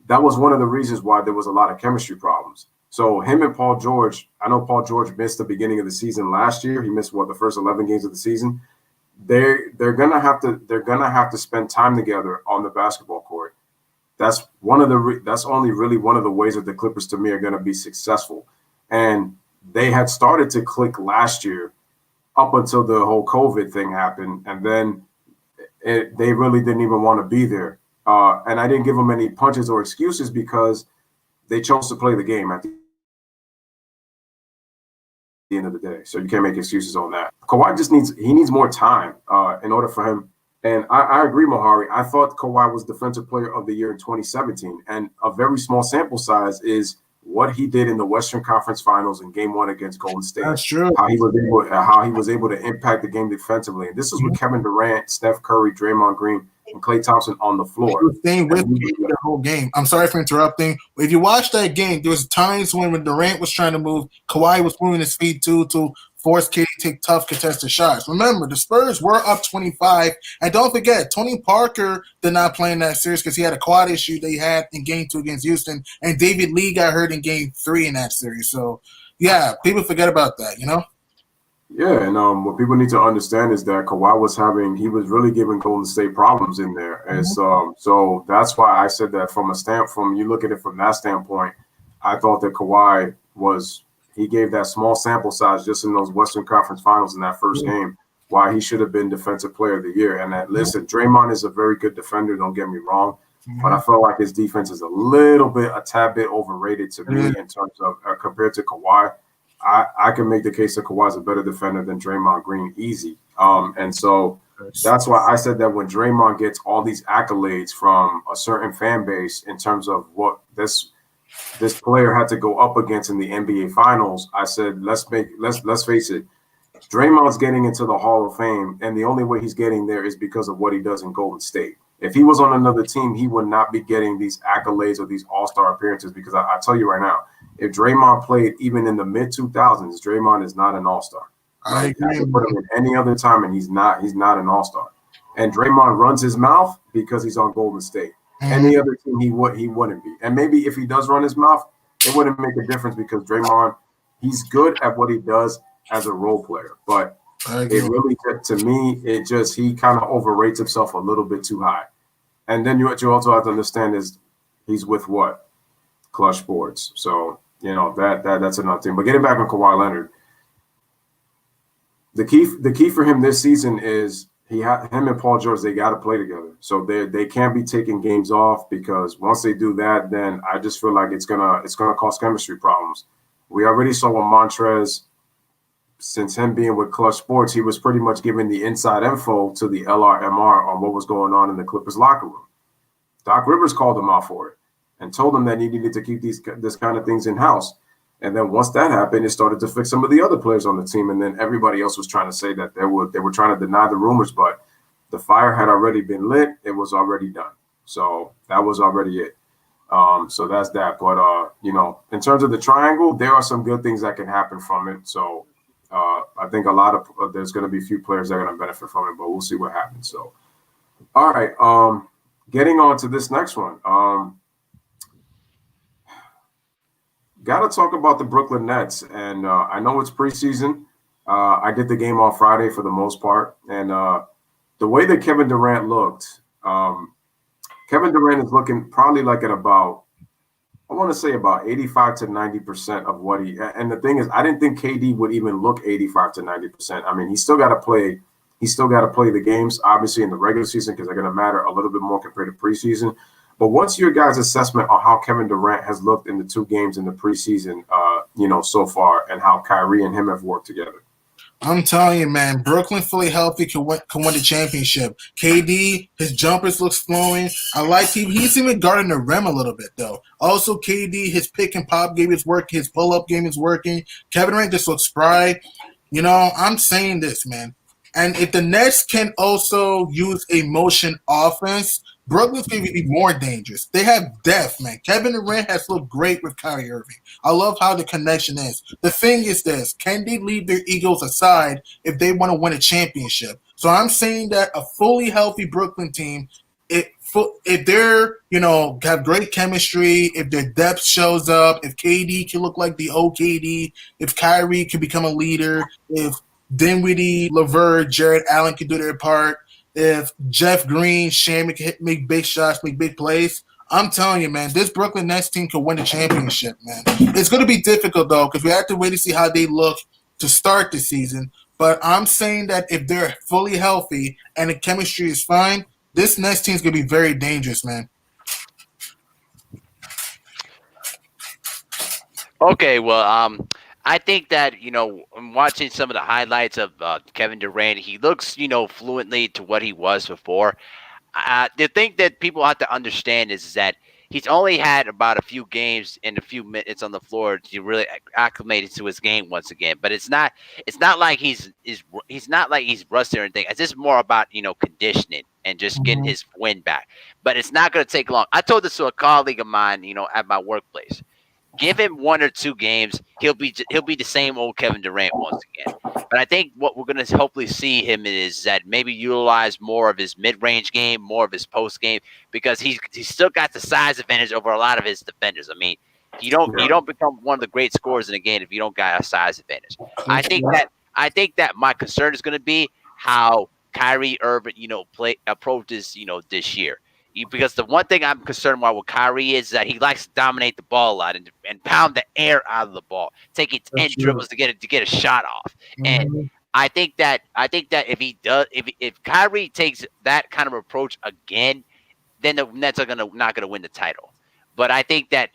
that was one of the reasons why there was a lot of chemistry problems. So him and Paul George, I know Paul George missed the beginning of the season last year. He missed the first 11 games of the season. They're gonna have to spend time together on the basketball court. That's only really one of the ways that the Clippers to me are gonna be successful. And they had started to click last year up until the whole COVID thing happened. And then they really didn't even want to be there. And I didn't give them any punches or excuses because they chose to play the game at the end of the day. So you can't make excuses on that. Kawhi just needs more time in order for him. And I agree, Mohari. I thought Kawhi was Defensive Player of the Year in 2017. And a very small sample size is what he did in the Western Conference Finals in Game 1 against Golden State. That's true. How he was able to impact the game defensively. And this is with Kevin Durant, Steph Curry, Draymond Green, and Klay Thompson on the floor. He was staying with me the whole game. I'm sorry for interrupting. If you watch that game, there was times when Durant was trying to move, Kawhi was moving his feet too to force KD to take tough contested shots. Remember, the Spurs were up 25, and don't forget, Tony Parker did not play in that series because he had a quad issue they had in Game 2 against Houston, and David Lee got hurt in Game 3 in that series. So, yeah, people forget about that, you know? Yeah, and what people need to understand is that Kawhi was really giving Golden State problems in there. And so that's why I said that you look at it from that standpoint, I thought that Kawhi he gave that small sample size just in those Western Conference Finals in that first game, why he should have been Defensive Player of the Year. And listen, Draymond is a very good defender, don't get me wrong, but I felt like his defense is a tad bit overrated to me in terms of compared to Kawhi. I can make the case that Kawhi's a better defender than Draymond Green, easy. And so that's why I said that when Draymond gets all these accolades from a certain fan base in terms of what this player had to go up against in the NBA Finals, I said let's face it, Draymond's getting into the Hall of Fame, and the only way he's getting there is because of what he does in Golden State. If he was on another team, he would not be getting these accolades or these all-star appearances because I tell you right now, if Draymond played even in the mid-2000s, Draymond is not an all-star. I agree. You put him in any other time, and he's not an all-star. And Draymond runs his mouth because he's on Golden State. Any other team, he wouldn't be. And maybe if he does run his mouth, it wouldn't make a difference because Draymond, he's good at what he does as a role player. But it really, to me, he kind of overrates himself a little bit too high. And then what you also have to understand is he's with what? Clutch Sports. So, that's another thing. But getting back on Kawhi Leonard, the key for him this season is him and Paul George, they got to play together. So they can't be taking games off because once they do that, then I just feel like it's gonna cause chemistry problems. We already saw with Montrez, since him being with Clutch Sports, he was pretty much giving the inside info to the LRMR on what was going on in the Clippers locker room. Doc Rivers called him out for it and told him that he needed to keep this kind of things in-house. And then once that happened, it started to fix some of the other players on the team. And then everybody else was trying to say that they were trying to deny the rumors, but the fire had already been lit. It was already done. So that was already it. So that's that. But, in terms of the triangle, there are some good things that can happen from it. So I think there's going to be a few players that are going to benefit from it, but we'll see what happens. So, all right. Getting on to this next one. Got to talk about the Brooklyn Nets. And I know it's preseason. I did the game on Friday for the most part. And the way that Kevin Durant looked, Kevin Durant is looking probably like at about, I want to say about 85 to 90% of what and the thing is, I didn't think KD would even look 85 to 90%. I mean, he's still got to play the games, obviously, in the regular season because they're going to matter a little bit more compared to preseason. But what's your guys' assessment on how Kevin Durant has looked in the 2 games in the preseason, so far, and how Kyrie and him have worked together? I'm telling you, man, Brooklyn fully healthy can win the championship. KD, his jumpers looks flowing. I like he's even guarding the rim a little bit, though. Also, KD, his pick and pop game is working. His pull-up game is working. Kevin Durant just looks spry. I'm saying this, man. And if the Nets can also use a motion offense, Brooklyn's going to be more dangerous. They have depth, man. Kevin Durant has looked great with Kyrie Irving. I love how the connection is. The thing is this, can they leave their egos aside if they want to win a championship? So I'm saying that a fully healthy Brooklyn team, if they're, have great chemistry, if their depth shows up, if KD can look like the old KD, if Kyrie can become a leader, if Dinwiddie, LeVert, Jared Allen can do their part, if Jeff Green, Shammy can make big shots, make big plays, I'm telling you, man, this Brooklyn Nets team could win the championship, man. It's going to be difficult, though, because we have to wait to see how they look to start the season. But I'm saying that if they're fully healthy and the chemistry is fine, this Nets team is going to be very dangerous, man. Okay, well, I think that I'm watching some of the highlights of Kevin Durant. He looks, fluently to what he was before. The thing that people have to understand is that he's only had about a few games and a few minutes on the floor to really acclimate into his game once again. But it's not like he's not like he's rusty or anything. It's just more about conditioning and just getting his wind back. But it's not going to take long. I told this to a colleague of mine, at my workplace. Give him 1 or 2 games, he'll be the same old Kevin Durant once again. But I think what we're going to hopefully see him is that maybe utilize more of his mid-range game, more of his post game, because he's still got the size advantage over a lot of his defenders. I mean, you don't become one of the great scorers in the game if you don't got a size advantage. I think that my concern is going to be how Kyrie Irving, approaches, this year. Because the one thing I'm concerned about with Kyrie is that he likes to dominate the ball a lot and pound the air out of the ball, taking 10 dribbles to get a shot off. And I think that if he does, if Kyrie takes that kind of approach again, then the Nets are not gonna win the title. But I think that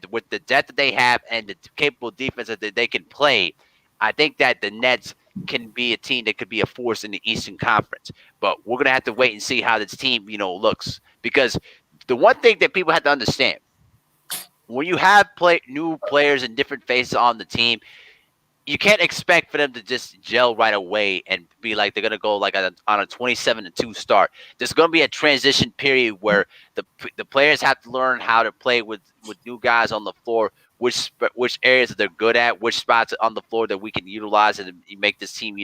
with the depth that they have and the capable defense that they can play, I think that the Nets can be a team that could be a force in the Eastern Conference. But we're gonna have to wait and see how this team, looks. Because the one thing that people have to understand, when you have new players and different faces on the team, you can't expect for them to just gel right away and be like they're gonna go like on a 27-2 start. There's gonna be a transition period where the players have to learn how to play with new guys on the floor, which areas that they're good at, which spots on the floor that we can utilize and make this team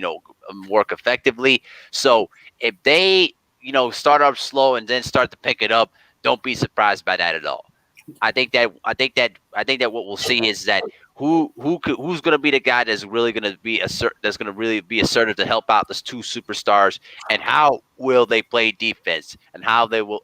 work effectively. So if they start up slow and then start to pick it up, don't be surprised by that at all. I think that what we'll see is that who's going to be the guy that's really going to be assertive to help out those 2 superstars, and how will they play defense, and how they will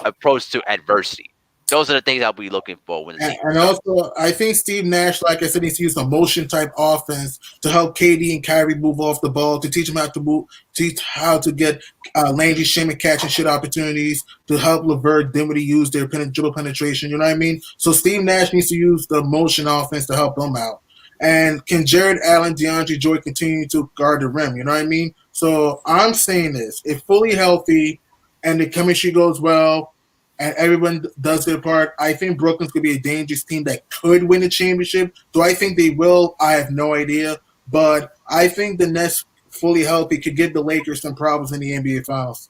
approach to adversity. Those are the things I'll be looking for when the season. And also, I think Steve Nash, like I said, needs to use a motion type offense to help KD and Kyrie move off the ball, to teach them how to move, teach how to get Landry Shaman catch and shit opportunities, to help LeVert Dinwiddie use their dribble penetration. You know what I mean? So Steve Nash needs to use the motion offense to help them out. And can Jared Allen, DeAndre Jordan continue to guard the rim? You know what I mean? So I'm saying this: if fully healthy and the chemistry goes well, and everyone does their part, I think Brooklyn's going to be a dangerous team that could win the championship. Do I think they will? I have no idea. But I think the Nets, fully healthy, could give the Lakers some problems in the NBA Finals.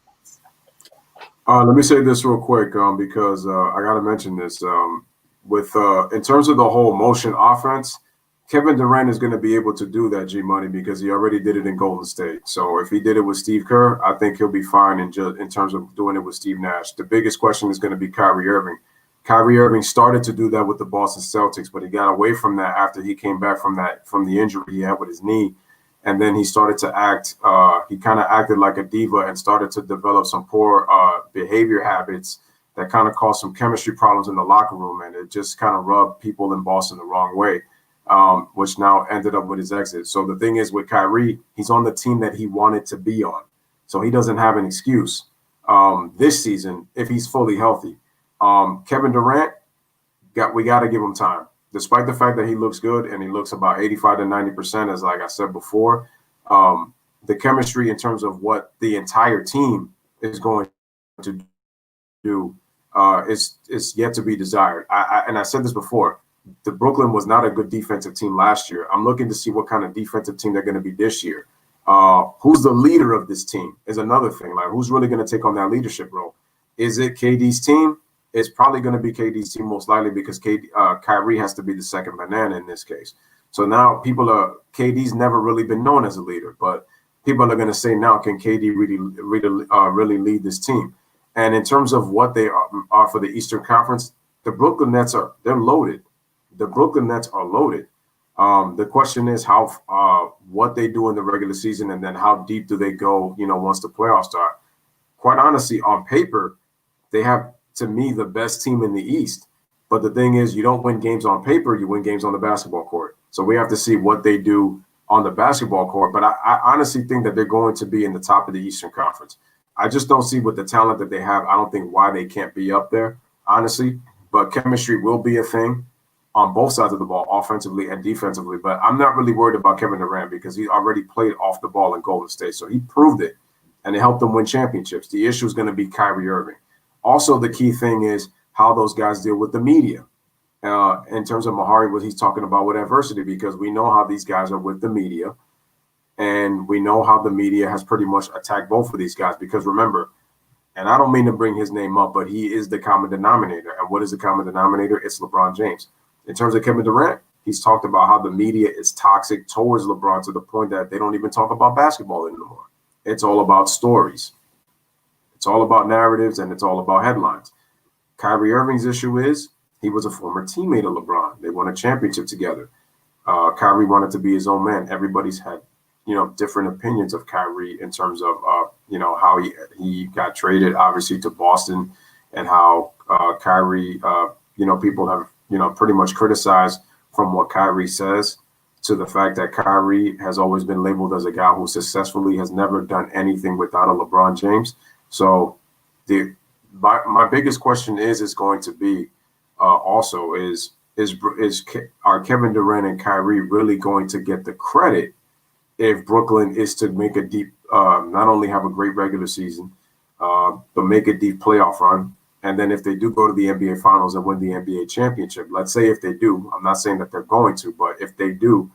Let me say this real quick because I got to mention this. In terms of the whole motion offense, Kevin Durant is going to be able to do that, G-Money, because he already did it in Golden State. So if he did it with Steve Kerr, I think he'll be fine in terms of doing it with Steve Nash. The biggest question is going to be Kyrie Irving. Kyrie Irving started to do that with the Boston Celtics, but he got away from that after he came back from the injury he had with his knee. And then he started to act he kind of acted like a diva and started to develop some poor behavior habits that kind of caused some chemistry problems in the locker room. And it just kind of rubbed people in Boston the wrong way. Which now ended up with his exit. So the thing is with Kyrie, he's on the team that he wanted to be on. So he doesn't have an excuse this season if he's fully healthy. Kevin Durant, we got to give him time. Despite the fact that he looks good and he looks about 85 to 90%, as like I said before, the chemistry in terms of what the entire team is going to do is yet to be desired. And I said this before. The Brooklyn was not a good defensive team last year. I'm looking to see what kind of defensive team they're going to be this year. Who's the leader of this team is another thing. Like, who's really going to take on that leadership role? Is it KD's team? It's probably going to be KD's team most likely because Kyrie has to be the second banana in this case. So now KD's never really been known as a leader, but people are going to say now, can KD really lead this team? And in terms of what they are for the Eastern Conference, the Brooklyn Nets they're loaded. The Brooklyn Nets are loaded. The question is what they do in the regular season, and then how deep do they go, once the playoffs start. Quite honestly, on paper, they have, to me, the best team in the East. But the thing is, you don't win games on paper, you win games on the basketball court. So we have to see what they do on the basketball court. But I honestly think that they're going to be in the top of the Eastern Conference. I just don't see with the talent that they have. I don't think why they can't be up there, honestly. But chemistry will be a thing on both sides of the ball, offensively and defensively. But I'm not really worried about Kevin Durant because he already played off the ball in Golden State. So he proved it, and it helped them win championships. The issue is going to be Kyrie Irving. Also, the key thing is how those guys deal with the media. In terms of Mahari, what he's talking about with adversity, because we know how these guys are with the media, and we know how the media has pretty much attacked both of these guys. Because remember, and I don't mean to bring his name up, but he is the common denominator. And what is the common denominator? It's LeBron James. In terms of Kevin Durant, he's talked about how the media is toxic towards LeBron to the point that they don't even talk about basketball anymore. It's all about stories. It's all about narratives, and it's all about headlines. Kyrie Irving's issue is he was a former teammate of LeBron. They won a championship together. Kyrie wanted to be his own man. Everybody's had, different opinions of Kyrie in terms of, how he got traded, obviously, to Boston, and how Kyrie, people have, pretty much criticized from what Kyrie says to the fact that Kyrie has always been labeled as a guy who successfully has never done anything without a LeBron James. So my biggest question is going to be also are Kevin Durant and Kyrie really going to get the credit if Brooklyn is to make a deep, not only have a great regular season, but make a deep playoff run? And then if they do go to the NBA Finals and win the NBA championship, let's say if they do, I'm not saying that they're going to, but if they do,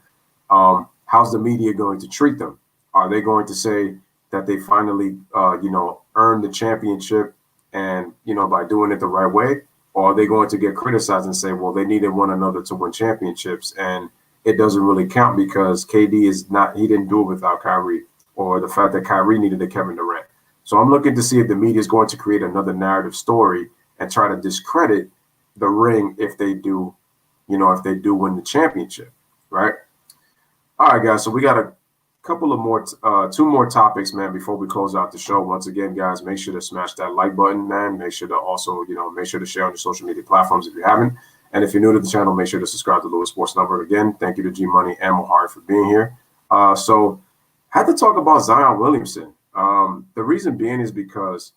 how's the media going to treat them? Are they going to say that they finally, earned the championship and, by doing it the right way? Or are they going to get criticized and say, well, they needed one another to win championships, and it doesn't really count because KD he didn't do it without Kyrie, or the fact that Kyrie needed a Kevin Durant. So I'm looking to see if the media is going to create another narrative story and try to discredit the ring if they do win the championship, right? All right, guys. So we got a couple of more, two more topics, man, before we close out the show. Once again, guys, make sure to smash that like button, man. Make sure to also, make sure to share on your social media platforms if you haven't. And if you're new to the channel, make sure to subscribe to Lewis Sports Network. Again, thank you to G Money and Mohari for being here. So had to talk about Zion Williamson. The reason being is because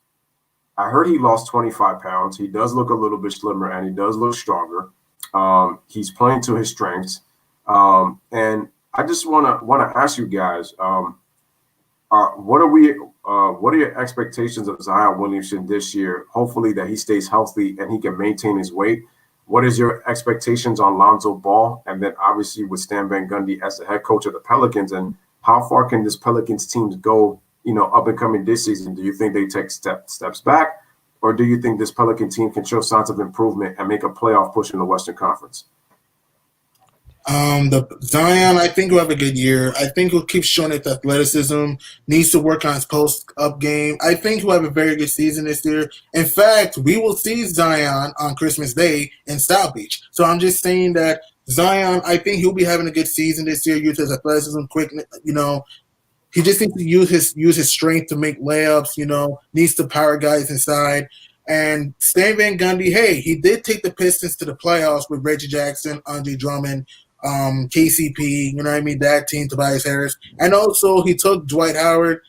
I heard he lost 25 pounds. He does look a little bit slimmer, and he does look stronger. He's playing to his strengths. And I just want to ask you guys, what are your expectations of Zion Williamson this year? Hopefully that he stays healthy and he can maintain his weight. What is your expectations on Lonzo Ball? And then obviously with Stan Van Gundy as the head coach of the Pelicans, and how far can this Pelicans team go, up and coming this season? Do you think they take steps back, or do you think this Pelican team can show signs of improvement and make a playoff push in the Western Conference? The Zion, I think, will have a good year. I think he'll keep showing his athleticism, needs to work on his post-up game. I think he'll have a very good season this year. In fact, we will see Zion on Christmas Day in South Beach. So I'm just saying that Zion, I think he'll be having a good season this year, use his athleticism, quickness, he just needs to use his strength to make layups, needs to power guys inside. And Stan Van Gundy, hey, he did take the Pistons to the playoffs with Reggie Jackson, Andre Drummond, KCP, that team, Tobias Harris. And also he took Dwight Howard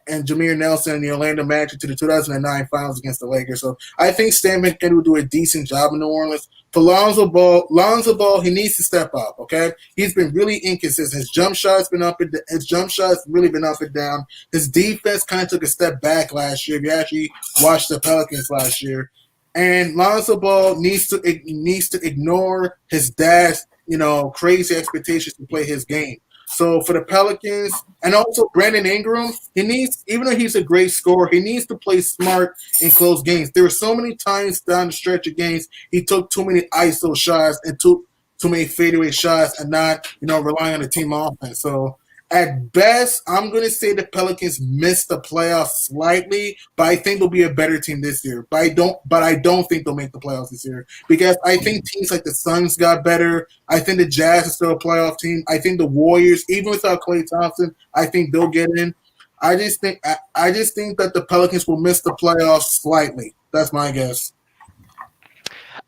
and Jameer Nelson and the Orlando Magic to the 2009 finals against the Lakers. So I think Stan Van Gundy will do a decent job in New Orleans. For Lonzo Ball, he needs to step up, okay? He's been really inconsistent. His jump shot's really been up and down. His defense kind of took a step back last year. If you actually watched the Pelicans last year. And Lonzo Ball needs to ignore his dad's crazy expectations to play his game. So for the Pelicans, and also Brandon Ingram, even though he's a great scorer, he needs to play smart in close games. There were so many times down the stretch of games he took too many ISO shots and took too many fadeaway shots and not, relying on the team offense. So at best, I'm going to say the Pelicans missed the playoffs slightly, but I think they'll be a better team this year. But I don't think they'll make the playoffs this year because I think teams like the Suns got better. I think the Jazz is still a playoff team. I think the Warriors, even without Klay Thompson, I think they'll get in. I just think that the Pelicans will miss the playoffs slightly. That's my guess.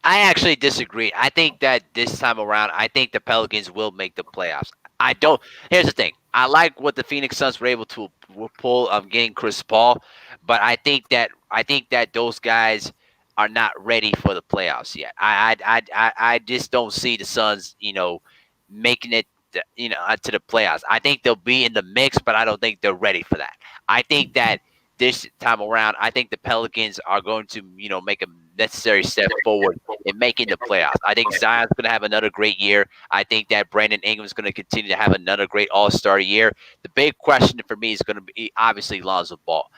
I actually disagree. I think that this time around, I think the Pelicans will make the playoffs. I don't. Here's the thing. I like what the Phoenix Suns were able to pull of getting Chris Paul, but I think that those guys are not ready for the playoffs yet. I just don't see the Suns, making it, to the playoffs. I think they'll be in the mix, but I don't think they're ready for that. I think that this time around, I think the Pelicans are going to, make a necessary step forward in making the playoffs. I think Zion's going to have another great year. I think that Brandon Ingram's going to continue to have another great All-Star year. The big question for me is going to be obviously Lonzo Ball.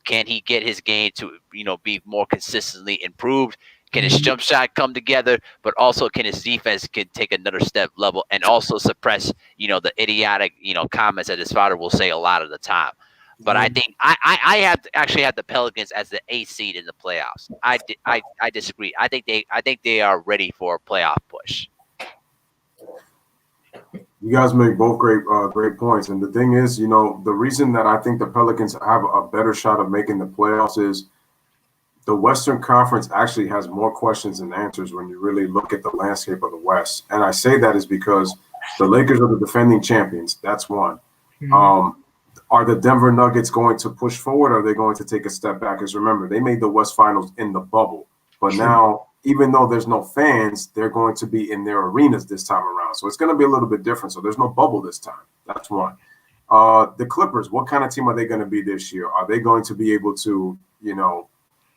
Can he get his game to, be more consistently improved? Can his jump shot come together? But also, can his defense can take another step level and also suppress, the idiotic, comments that his father will say a lot of the time. But I think I actually have the Pelicans as the 8th seed in the playoffs. I disagree. I think they are ready for a playoff push. You guys make both great points, and the thing is, the reason that I think the Pelicans have a better shot of making the playoffs is the Western Conference actually has more questions than answers when you really look at the landscape of the West. And I say that is because the Lakers are the defending champions. That's one. Are the Denver Nuggets going to push forward, or are they going to take a step back? Because remember, they made the West Finals in the bubble. But now, even though there's no fans, they're going to be in their arenas this time around. So it's going to be a little bit different. So there's no bubble this time. That's one. The Clippers, what kind of team are they going to be this year? Are they going to be able to,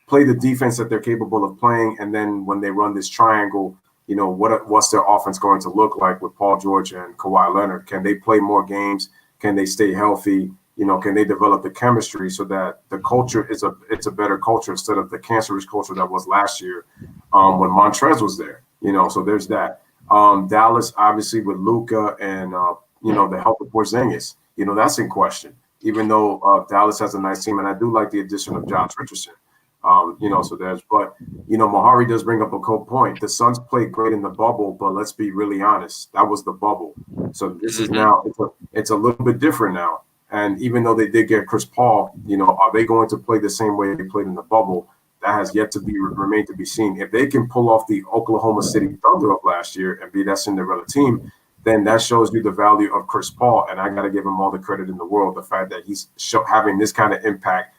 play the defense that they're capable of playing? And then when they run this triangle, what's their offense going to look like with Paul George and Kawhi Leonard? Can they play more games? Can they stay healthy? Can they develop the chemistry so that the culture is a better culture instead of the cancerous culture that was last year when Montrez was there? So there's that. Dallas, obviously, with Luka and the help of Porzingis, that's in question. Even though Dallas has a nice team, and I do like the addition of Josh Richardson. So there's, but Mahari does bring up a cool point. The Suns played great in the bubble, but let's be really honest, that was the bubble. So this is now it's a little bit different now. And even though they did get Chris Paul, are they going to play the same way they played in the bubble? That has yet to remain to be seen. If they can pull off the Oklahoma City Thunder of last year and be that Cinderella team, then that shows you the value of Chris Paul. And I got to give him all the credit in the world. The fact that he's having this kind of impact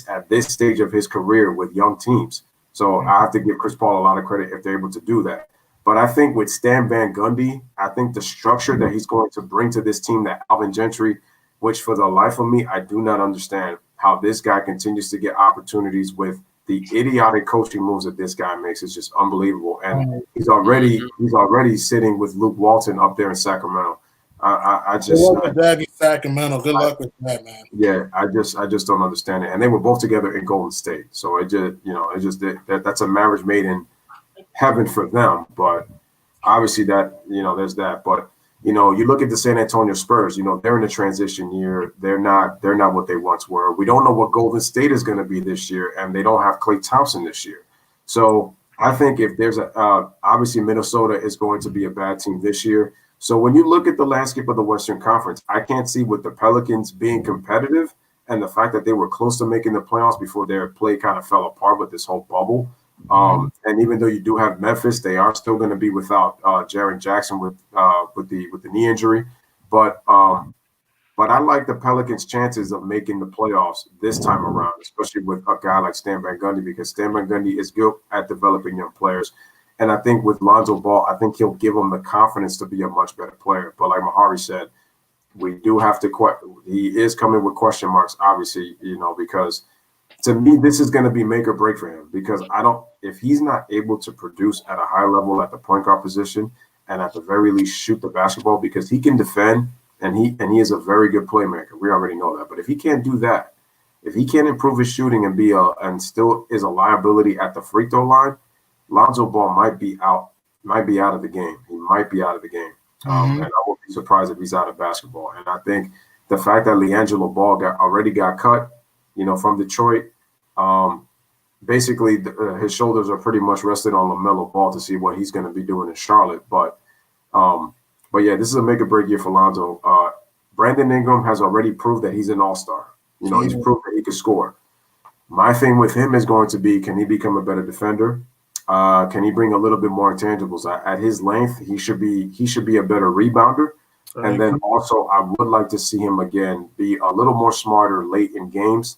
at this stage of his career with young teams. So I have to give Chris Paul a lot of credit if they're able to do that. But I think with Stan Van Gundy, I think the structure that he's going to bring to this team, that Alvin Gentry, which for the life of me, I do not understand how this guy continues to get opportunities with the idiotic coaching moves that this guy makes. It's just unbelievable. And he's already sitting with Luke Walton up there in Sacramento. Good luck with that in Sacramento. Good luck with that, man. Yeah, I just don't understand it. And they were both together in Golden State, so that's a marriage made in heaven for them. But obviously that there's that. But you look at the San Antonio Spurs. They're in a transition year. They're not what they once were. We don't know what Golden State is going to be this year, and they don't have Klay Thompson this year. So I think if there's obviously Minnesota is going to be a bad team this year. So when you look at the landscape of the Western Conference, I can't see with the Pelicans being competitive and the fact that they were close to making the playoffs before their play kind of fell apart with this whole bubble. And even though you do have Memphis, they are still going to be without Jaren Jackson with the knee injury. But I like the Pelicans' chances of making the playoffs this time around, especially with a guy like Stan Van Gundy, because Stan Van Gundy is good at developing young players. And I think with Lonzo Ball, I think he'll give them the confidence to be a much better player. But like Mahari said, we do have to he is coming with question marks, obviously, because to me, this is going to be make or break for him, because if he's not able to produce at a high level at the point guard position and at the very least shoot the basketball, because he can defend and he is a very good playmaker. We already know that. But if he can't do that, if he can't improve his shooting and still is a liability at the free throw line, Lonzo Ball might be out of the game. He might be out of the game. And I won't be surprised if he's out of basketball. And I think the fact that LiAngelo Ball already got cut, from Detroit, basically his shoulders are pretty much rested on LaMelo Ball to see what he's going to be doing in Charlotte. But yeah, this is a make or break year for Lonzo. Brandon Ingram has already proved that he's an all-star. He's proved that he can score. My thing with him is going to be, can he become a better defender? Can he bring a little bit more intangibles? At his length, he should be a better rebounder. And then also, I would like to see him again be a little more smarter late in games,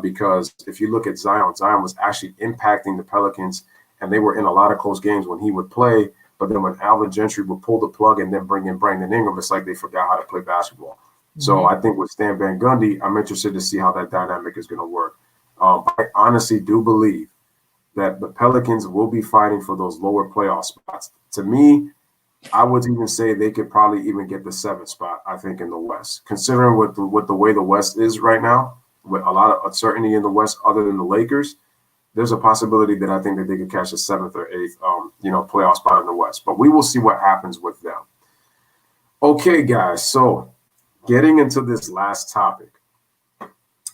because if you look at Zion, Zion was actually impacting the Pelicans, and they were in a lot of close games when he would play. But then when Alvin Gentry would pull the plug and then bring in Brandon Ingram, it's like they forgot how to play basketball. So I think with Stan Van Gundy, I'm interested to see how that dynamic is going to work. I honestly do believe that the Pelicans will be fighting for those lower playoff spots. To me, I would even say they could probably even get the 7th spot, I think, in the West. Considering what the way the West is right now, with a lot of uncertainty in the West other than the Lakers, there's a possibility that I think that they could catch a 7th or 8th, playoff spot in the West. But we will see what happens with them. Okay, guys, so getting into this last topic,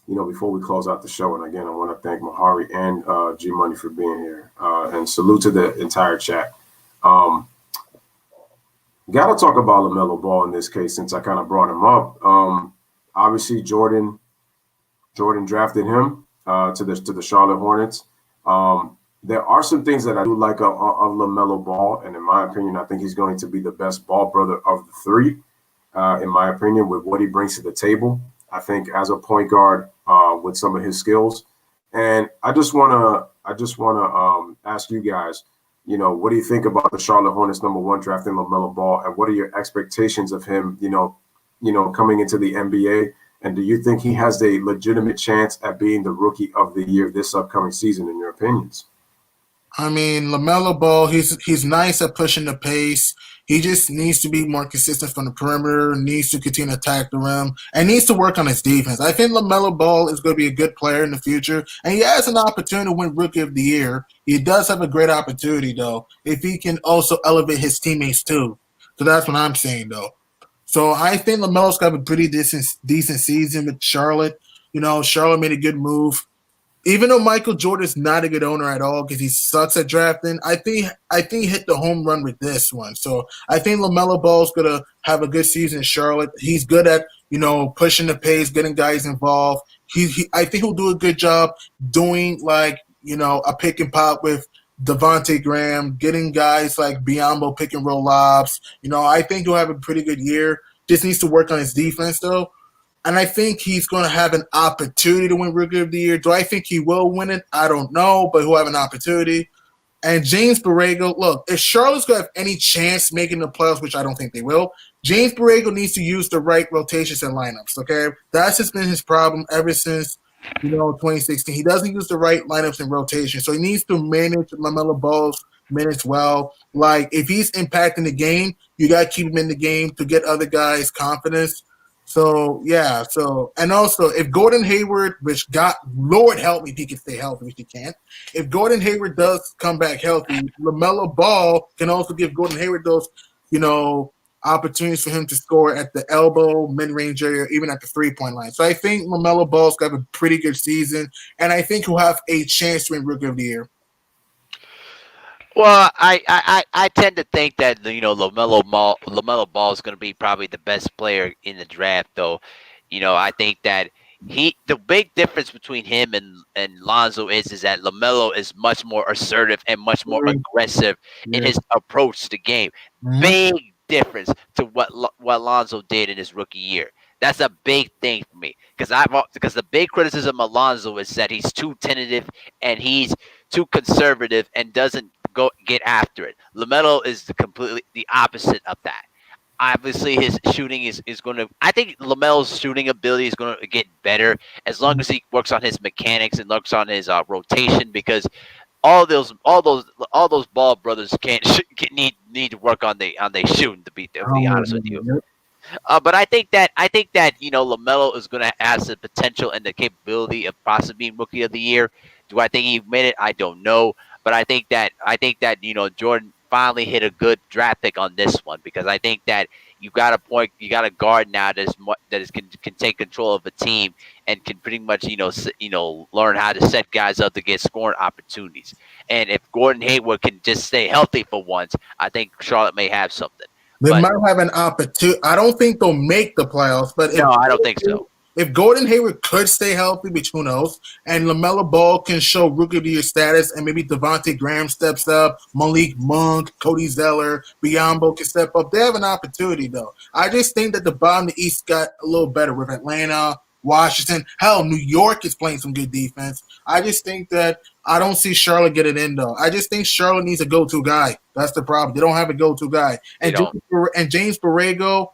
before we close out the show, and again, I want to thank Mahari and G Money for being here, and salute to the entire chat. Got to talk about LaMelo Ball in this case since I kind of brought him up. Obviously, Jordan drafted him to the Charlotte Hornets. There are some things that I do like of LaMelo Ball, and in my opinion, I think he's going to be the best ball brother of the three. In my opinion, with what he brings to the table, I think as a point guard with some of his skills, and I just wanna ask you guys, what do you think about the Charlotte Hornets #1 drafting LaMelo Ball, and what are your expectations of him, coming into the NBA? And do you think he has a legitimate chance at being the Rookie of the Year this upcoming season, in your opinions? I mean, LaMelo Ball, he's nice at pushing the pace. He just needs to be more consistent from the perimeter, needs to continue to attack the rim, and needs to work on his defense. I think LaMelo Ball is going to be a good player in the future, and he has an opportunity to win Rookie of the Year. He does have a great opportunity, though, if he can also elevate his teammates, too. So that's what I'm saying, though. So I think LaMelo's got a pretty decent season with Charlotte. Charlotte made a good move. Even though Michael Jordan's not a good owner at all because he sucks at drafting, I think he hit the home run with this one. So I think LaMelo Ball's gonna have a good season in Charlotte. He's good at pushing the pace, getting guys involved. I think he'll do a good job doing a pick and pop with Devontae Graham, getting guys like Biyombo pick and roll lobs. I think he'll have a pretty good year. Just needs to work on his defense though. And I think he's going to have an opportunity to win Rookie of the Year. Do I think he will win it? I don't know, but he'll have an opportunity. And James Borrego, look, if Charlotte's going to have any chance making the playoffs, which I don't think they will, James Borrego needs to use the right rotations and lineups, okay? That's just been his problem ever since 2016. He doesn't use the right lineups and rotations, so he needs to manage LaMelo Ball's minutes well. Like, if he's impacting the game, you got to keep him in the game to get other guys confidence. So, yeah. And also, if Gordon Hayward, Lord help me if he can stay healthy, which he can't. If Gordon Hayward does come back healthy, LaMelo Ball can also give Gordon Hayward those, opportunities for him to score at the elbow, mid-range area, even at the three-point line. So I think LaMelo Ball's got a pretty good season, and I think he'll have a chance to win Rookie of the Year. Well, I tend to think that LaMelo Ball is going to be probably the best player in the draft, though. I think that the big difference between him and Lonzo is that LaMelo is much more assertive and much more aggressive in his approach to the game. Mm-hmm. Big difference to what Lonzo did in his rookie year. That's a big thing for me because the big criticism of Lonzo is that he's too tentative and he's too conservative and doesn't go get after it. LaMelo is completely the opposite of that. Obviously, his shooting is going to. I think LaMelo's shooting ability is going to get better as long as he works on his mechanics and works on his rotation. Because all those ball brothers need to work on their shooting. To be honest with you. But I think that LaMelo is going to have the potential and the capability of possibly being Rookie of the Year. Do I think he made it? I don't know. But I think that Jordan finally hit a good draft pick on this one because I think that you got a guard now that can take control of a team and can pretty much learn how to set guys up to get scoring opportunities. And if Gordon Hayward can just stay healthy for once, I think Charlotte may have something. They might have an opportunity. I don't think they'll make the playoffs, but I don't think so. If Gordon Hayward could stay healthy, which who knows, and LaMelo Ball can show rookie of the year status, and maybe Devontae Graham steps up, Malik Monk, Cody Zeller, Biyombo can step up, they have an opportunity, though. I just think that the bottom of the East got a little better with Atlanta, Washington. Hell, New York is playing some good defense. I just think that I don't see Charlotte get it in, though. I just think Charlotte needs a go-to guy. That's the problem. They don't have a go-to guy. And James Borrego,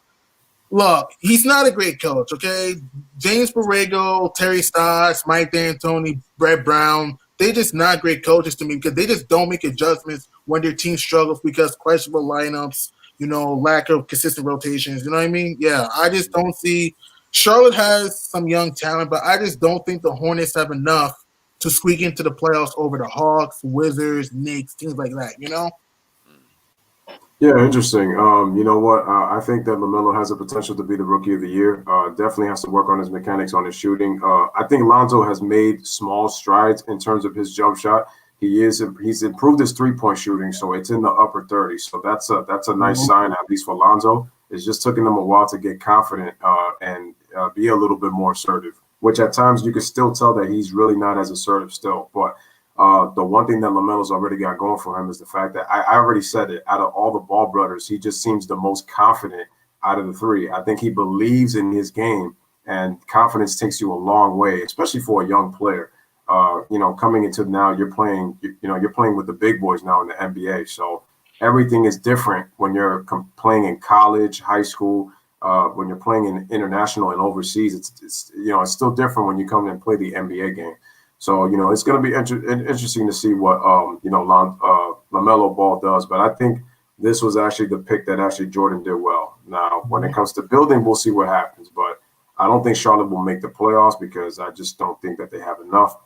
look, he's not a great coach, okay? James Borrego, Terry Stotts, Mike D'Antoni, Brett Brown, they're just not great coaches to me because they just don't make adjustments when their team struggles because questionable lineups, lack of consistent rotations. You know what I mean? Yeah, I just don't see – Charlotte has some young talent, but I just don't think the Hornets have enough to squeak into the playoffs over the Hawks, Wizards, Knicks, things like that, Yeah, interesting. You know what? I think that LaMelo has the potential to be the rookie of the year. Definitely has to work on his mechanics, on his shooting. I think Lonzo has made small strides in terms of his jump shot. He's improved his 3-point shooting, so it's in the upper 30s. So that's a nice sign, at least for Lonzo. It's just taking him a while to get confident and be a little bit more assertive, which at times you can still tell that he's really not as assertive still. But the one thing that LaMelo's already got going for him is the fact that I already said it. Out of all the Ball brothers, he just seems the most confident out of the three. I think he believes in his game, and confidence takes you a long way, especially for a young player. Coming into now, you're playing with the big boys now in the NBA. So everything is different when you're playing in college, high school. When you're playing in international and overseas, it's still different when you come and play the NBA game. So, it's going to be interesting to see what, LaMelo Ball does. But I think this was actually the pick that actually Jordan did well. Now, when it comes to building, we'll see what happens. But I don't think Charlotte will make the playoffs because I just don't think that they have enough.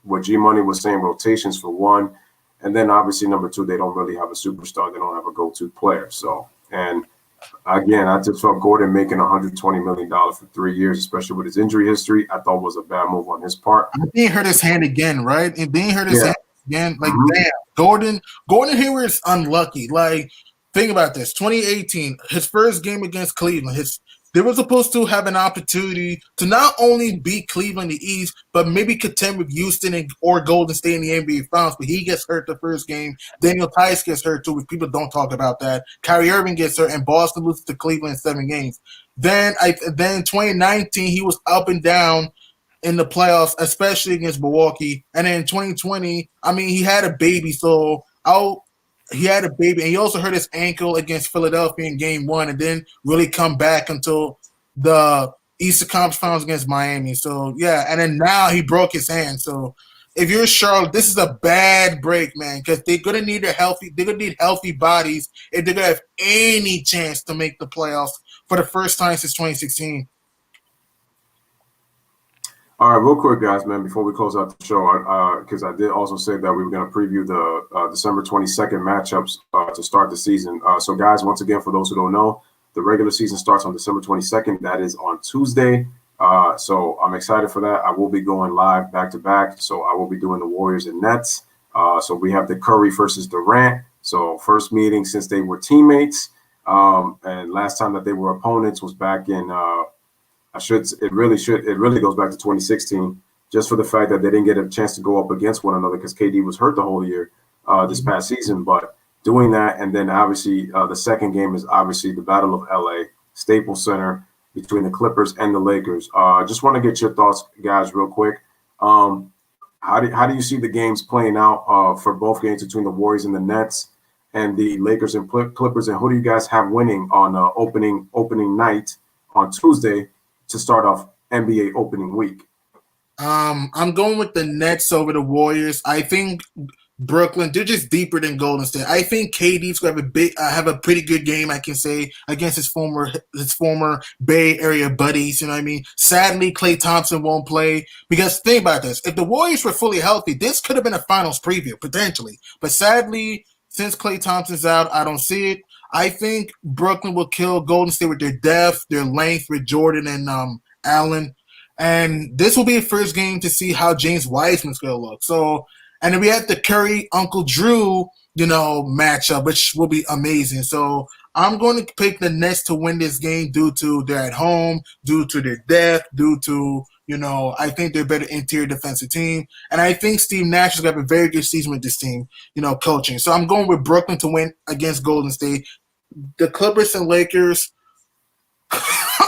What G-Money was saying, rotations for one. And then obviously, number two, they don't really have a superstar. They don't have a go-to player. So, and again, I just felt Gordon making $120 million for 3 years, especially with his injury history, I thought was a bad move on his part. And being hurt his hand again, right? And being hurt his hand again, like, damn. Gordon Hayward is unlucky. Like, think about this. 2018, his first game against Cleveland, they were supposed to have an opportunity to not only beat Cleveland in the East, but maybe contend with Houston or Golden State in the NBA Finals. But he gets hurt the first game. Daniel Tice gets hurt too, which people don't talk about that. Kyrie Irving gets hurt, and Boston loses to Cleveland in 7 games. Then in 2019, he was up and down in the playoffs, especially against Milwaukee. And then in 2020, he had a baby, he had a baby, and he also hurt his ankle against Philadelphia in Game 1 and didn't really come back until the Eastern Conference Finals against Miami. So, yeah, and then now he broke his hand. So, if you're Charlotte, this is a bad break, man, because they're going to need healthy bodies if they're going to have any chance to make the playoffs for the first time since 2016. All right, real quick, guys, man, before we close out the show, because I did also say that we were going to preview the December 22nd matchups to start the season. So, guys, once again, for those who don't know, the regular season starts on December 22nd. That is on Tuesday. So I'm excited for that. I will be going live back-to-back. So I will be doing the Warriors and Nets. So we have the Curry versus Durant. So first meeting since they were teammates. And last time that they were opponents was back in it really goes back to 2016, just for the fact that they didn't get a chance to go up against one another because KD was hurt the whole year this past season. But doing that, and then obviously the second game is obviously the Battle of LA, Staples Center, between the Clippers and the Lakers. Just want to get your thoughts, guys, real quick. How do you see the games playing out for both games between the Warriors and the Nets and the Lakers and Clippers? And who do you guys have winning on opening night on Tuesday to start off NBA opening week? I'm going with the Nets over the Warriors. I think Brooklyn, they're just deeper than Golden State. I think KD's going to have a pretty good game, I can say, against his former Bay Area buddies. You know what I mean? Sadly, Klay Thompson won't play because think about this. If the Warriors were fully healthy, this could have been a finals preview, potentially. But sadly, since Klay Thompson's out, I don't see it. I think Brooklyn will kill Golden State with their depth, their length with Jordan and Allen. And this will be the first game to see how James Wiseman's going to look. So, and then we have the Curry Uncle Drew, matchup, which will be amazing. So I'm going to pick the Nets to win this game due to they're at home, due to their depth, due to, I think they're a better interior defensive team. And I think Steve Nash is going to have a very good season with this team, coaching. So I'm going with Brooklyn to win against Golden State. The Clippers and Lakers,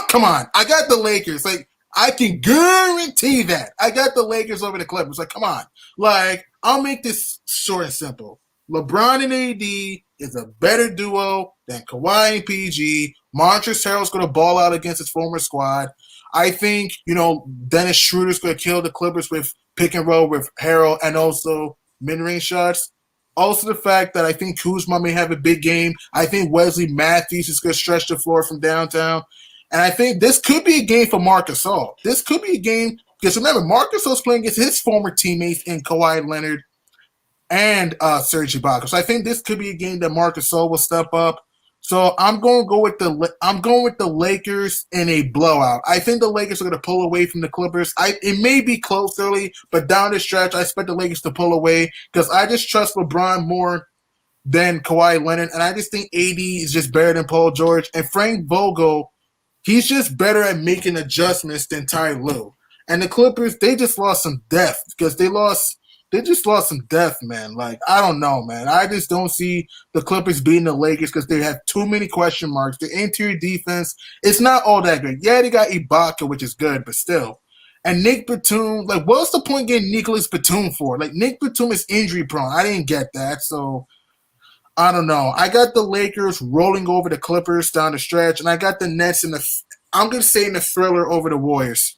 come on. I got the Lakers. Like, I can guarantee that. I got the Lakers over the Clippers. Like, come on. Like, I'll make this short and simple. LeBron and AD is a better duo than Kawhi and PG. Montrezl Harrell's going to ball out against his former squad. I think, Dennis Schroeder's going to kill the Clippers with pick and roll with Harrell and also mid-range shots. Also the fact that I think Kuzma may have a big game. I think Wesley Matthews is going to stretch the floor from downtown. And I think this could be a game for Marc Gasol. This could be a game, because remember, Marc Gasol's playing against his former teammates in Kawhi Leonard and Serge Ibaka. So I think this could be a game that Marc Gasol will step up. So I'm going with the Lakers in a blowout. I think the Lakers are going to pull away from the Clippers. It may be close early, but down the stretch, I expect the Lakers to pull away because I just trust LeBron more than Kawhi Leonard, and I just think AD is just better than Paul George. And Frank Vogel, he's just better at making adjustments than Ty Lue. And the Clippers, they just lost some depth because they just lost some depth, man. Like, I don't know, man. I just don't see the Clippers beating the Lakers because they have too many question marks. The interior defense, it's not all that good. Yeah, they got Ibaka, which is good, but still. And Nick Batum, like, what's the point getting Nicholas Batum for? Like, Nick Batum is injury prone. I didn't get that, so I don't know. I got the Lakers rolling over the Clippers down the stretch, and I got the Nets I'm going to say in the thriller over the Warriors.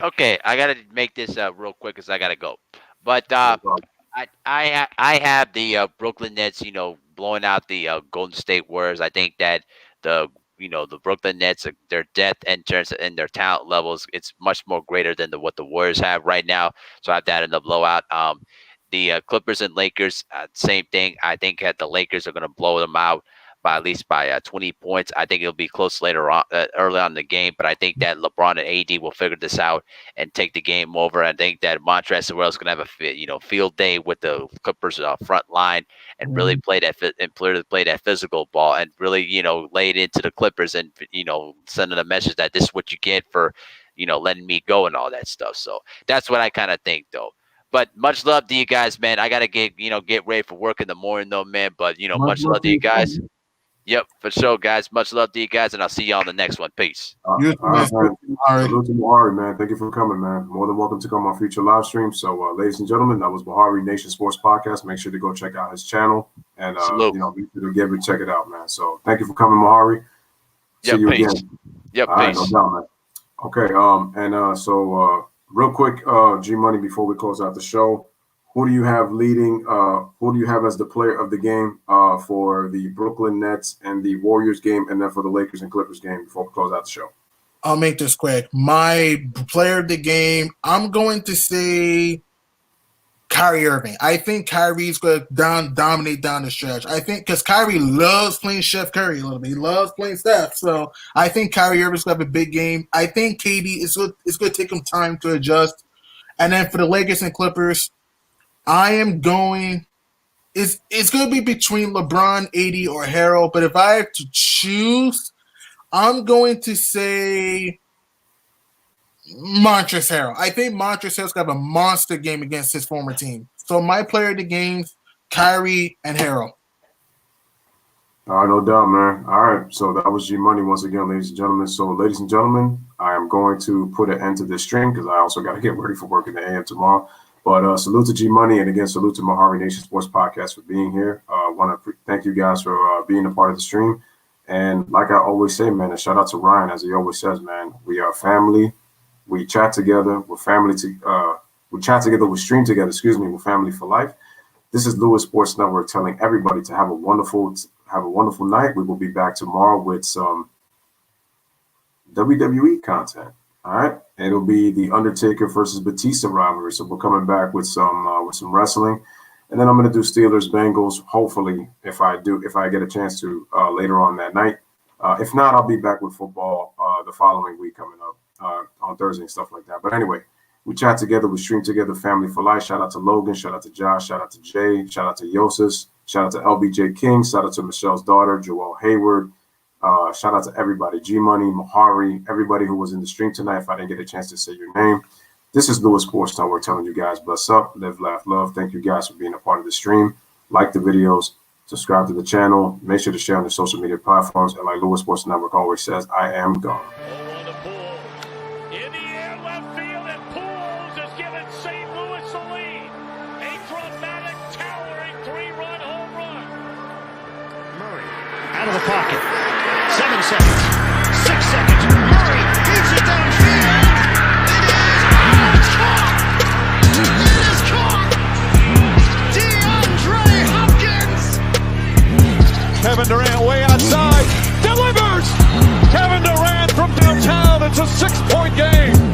Okay, I gotta make this real quick because I gotta go. But I have the Brooklyn Nets, blowing out the Golden State Warriors. I think that the Brooklyn Nets, their depth in terms and their talent levels, it's much more greater than what the Warriors have right now. So I have that in the blowout. The Clippers and Lakers, same thing. I think that the Lakers are going to blow them out by at least by 20 points. I think it'll be close later on, early on in the game, but I think that LeBron and AD will figure this out and take the game over. I think that Montrezl Harrell is going to have a field day with the Clippers front line and really play that physical ball and really lay it into the Clippers and sending a message that this is what you get for letting me go and all that stuff. So that's what I kind of think though. But much love to you guys, man. I gotta get ready for work in the morning though, man. But much love to you guys. Yep, for sure, guys. Much love to you guys, and I'll see you on the next one. Peace. All right. Salute to Bahari, man. Thank you for coming, man. More than welcome to come on future live stream. So, ladies and gentlemen, that was Bahari Nation Sports Podcast. Make sure to go check out his channel and be sure to check it out, man. So, thank you for coming, Bahari. See you peace. again. Yep, all peace. Right, no doubt, man. Okay. So real quick, G Money, before we close out the show. Who do you have leading? Who do you have as the player of the game for the Brooklyn Nets and the Warriors game, and then for the Lakers and Clippers game before we close out the show? I'll make this quick. My player of the game, I'm going to say Kyrie Irving. I think Kyrie's going to dominate down the stretch. I think because Kyrie loves playing Chef Curry a little bit. He loves playing Steph. So I think Kyrie Irving's going to have a big game. I think KD is going to take him time to adjust. And then for the Lakers and Clippers, I am going – it's going to be between LeBron, AD, or Harrell. But if I have to choose, I'm going to say Montrezl Harrell. I think Montrezl Harrell's going to have a monster game against his former team. So my player of the game, Kyrie and Harrell. All right, no doubt, man. All right, so that was G Money once again, ladies and gentlemen. So, ladies and gentlemen, I am going to put an end to this stream because I also got to get ready for work in the AM tomorrow. But salute to G Money, and again, salute to Bahari Nation Sports Podcast for being here. Want to thank you guys for being a part of the stream. And like I always say, man, a shout out to Ryan, as he always says, man, we are family. We chat together. We're family. We chat together. We stream together. We're family for life. This is Lewis Sports Network telling everybody to have a wonderful night. We will be back tomorrow with some WWE content. All right, it'll be the Undertaker versus Batista rivalry. So we're coming back with some wrestling, and then I'm going to do Steelers Bengals. Hopefully, if I get a chance to later on that night. If not, I'll be back with football the following week coming up on Thursday and stuff like that. But anyway, we chat together, we stream together, family for life. Shout out to Logan, shout out to Josh, shout out to Jay, shout out to Yosis, Shout out to LBJ King. Shout out to Michelle's daughter, Joelle Hayward. Shout out to everybody, G-Money, Mohari, everybody who was in the stream tonight. If I didn't get a chance to say your name, this is Lewis Sports Network telling you guys, bless up, live, laugh, love. Thank you guys for being a part of the stream. Like the videos, subscribe to the channel. Make sure to share on the social media platforms. And like Lewis Sports Network always says, I am gone. On the pool. In the air, left field, and Pujols has given St. Louis the lead. A dramatic, towering 3-run home run. Murray out of the pocket. 7 seconds. 6 seconds. Murray keeps it downfield. It is caught. It is caught. DeAndre Hopkins. Kevin Durant way outside. Delivers. Kevin Durant from downtown. It's a 6-point game.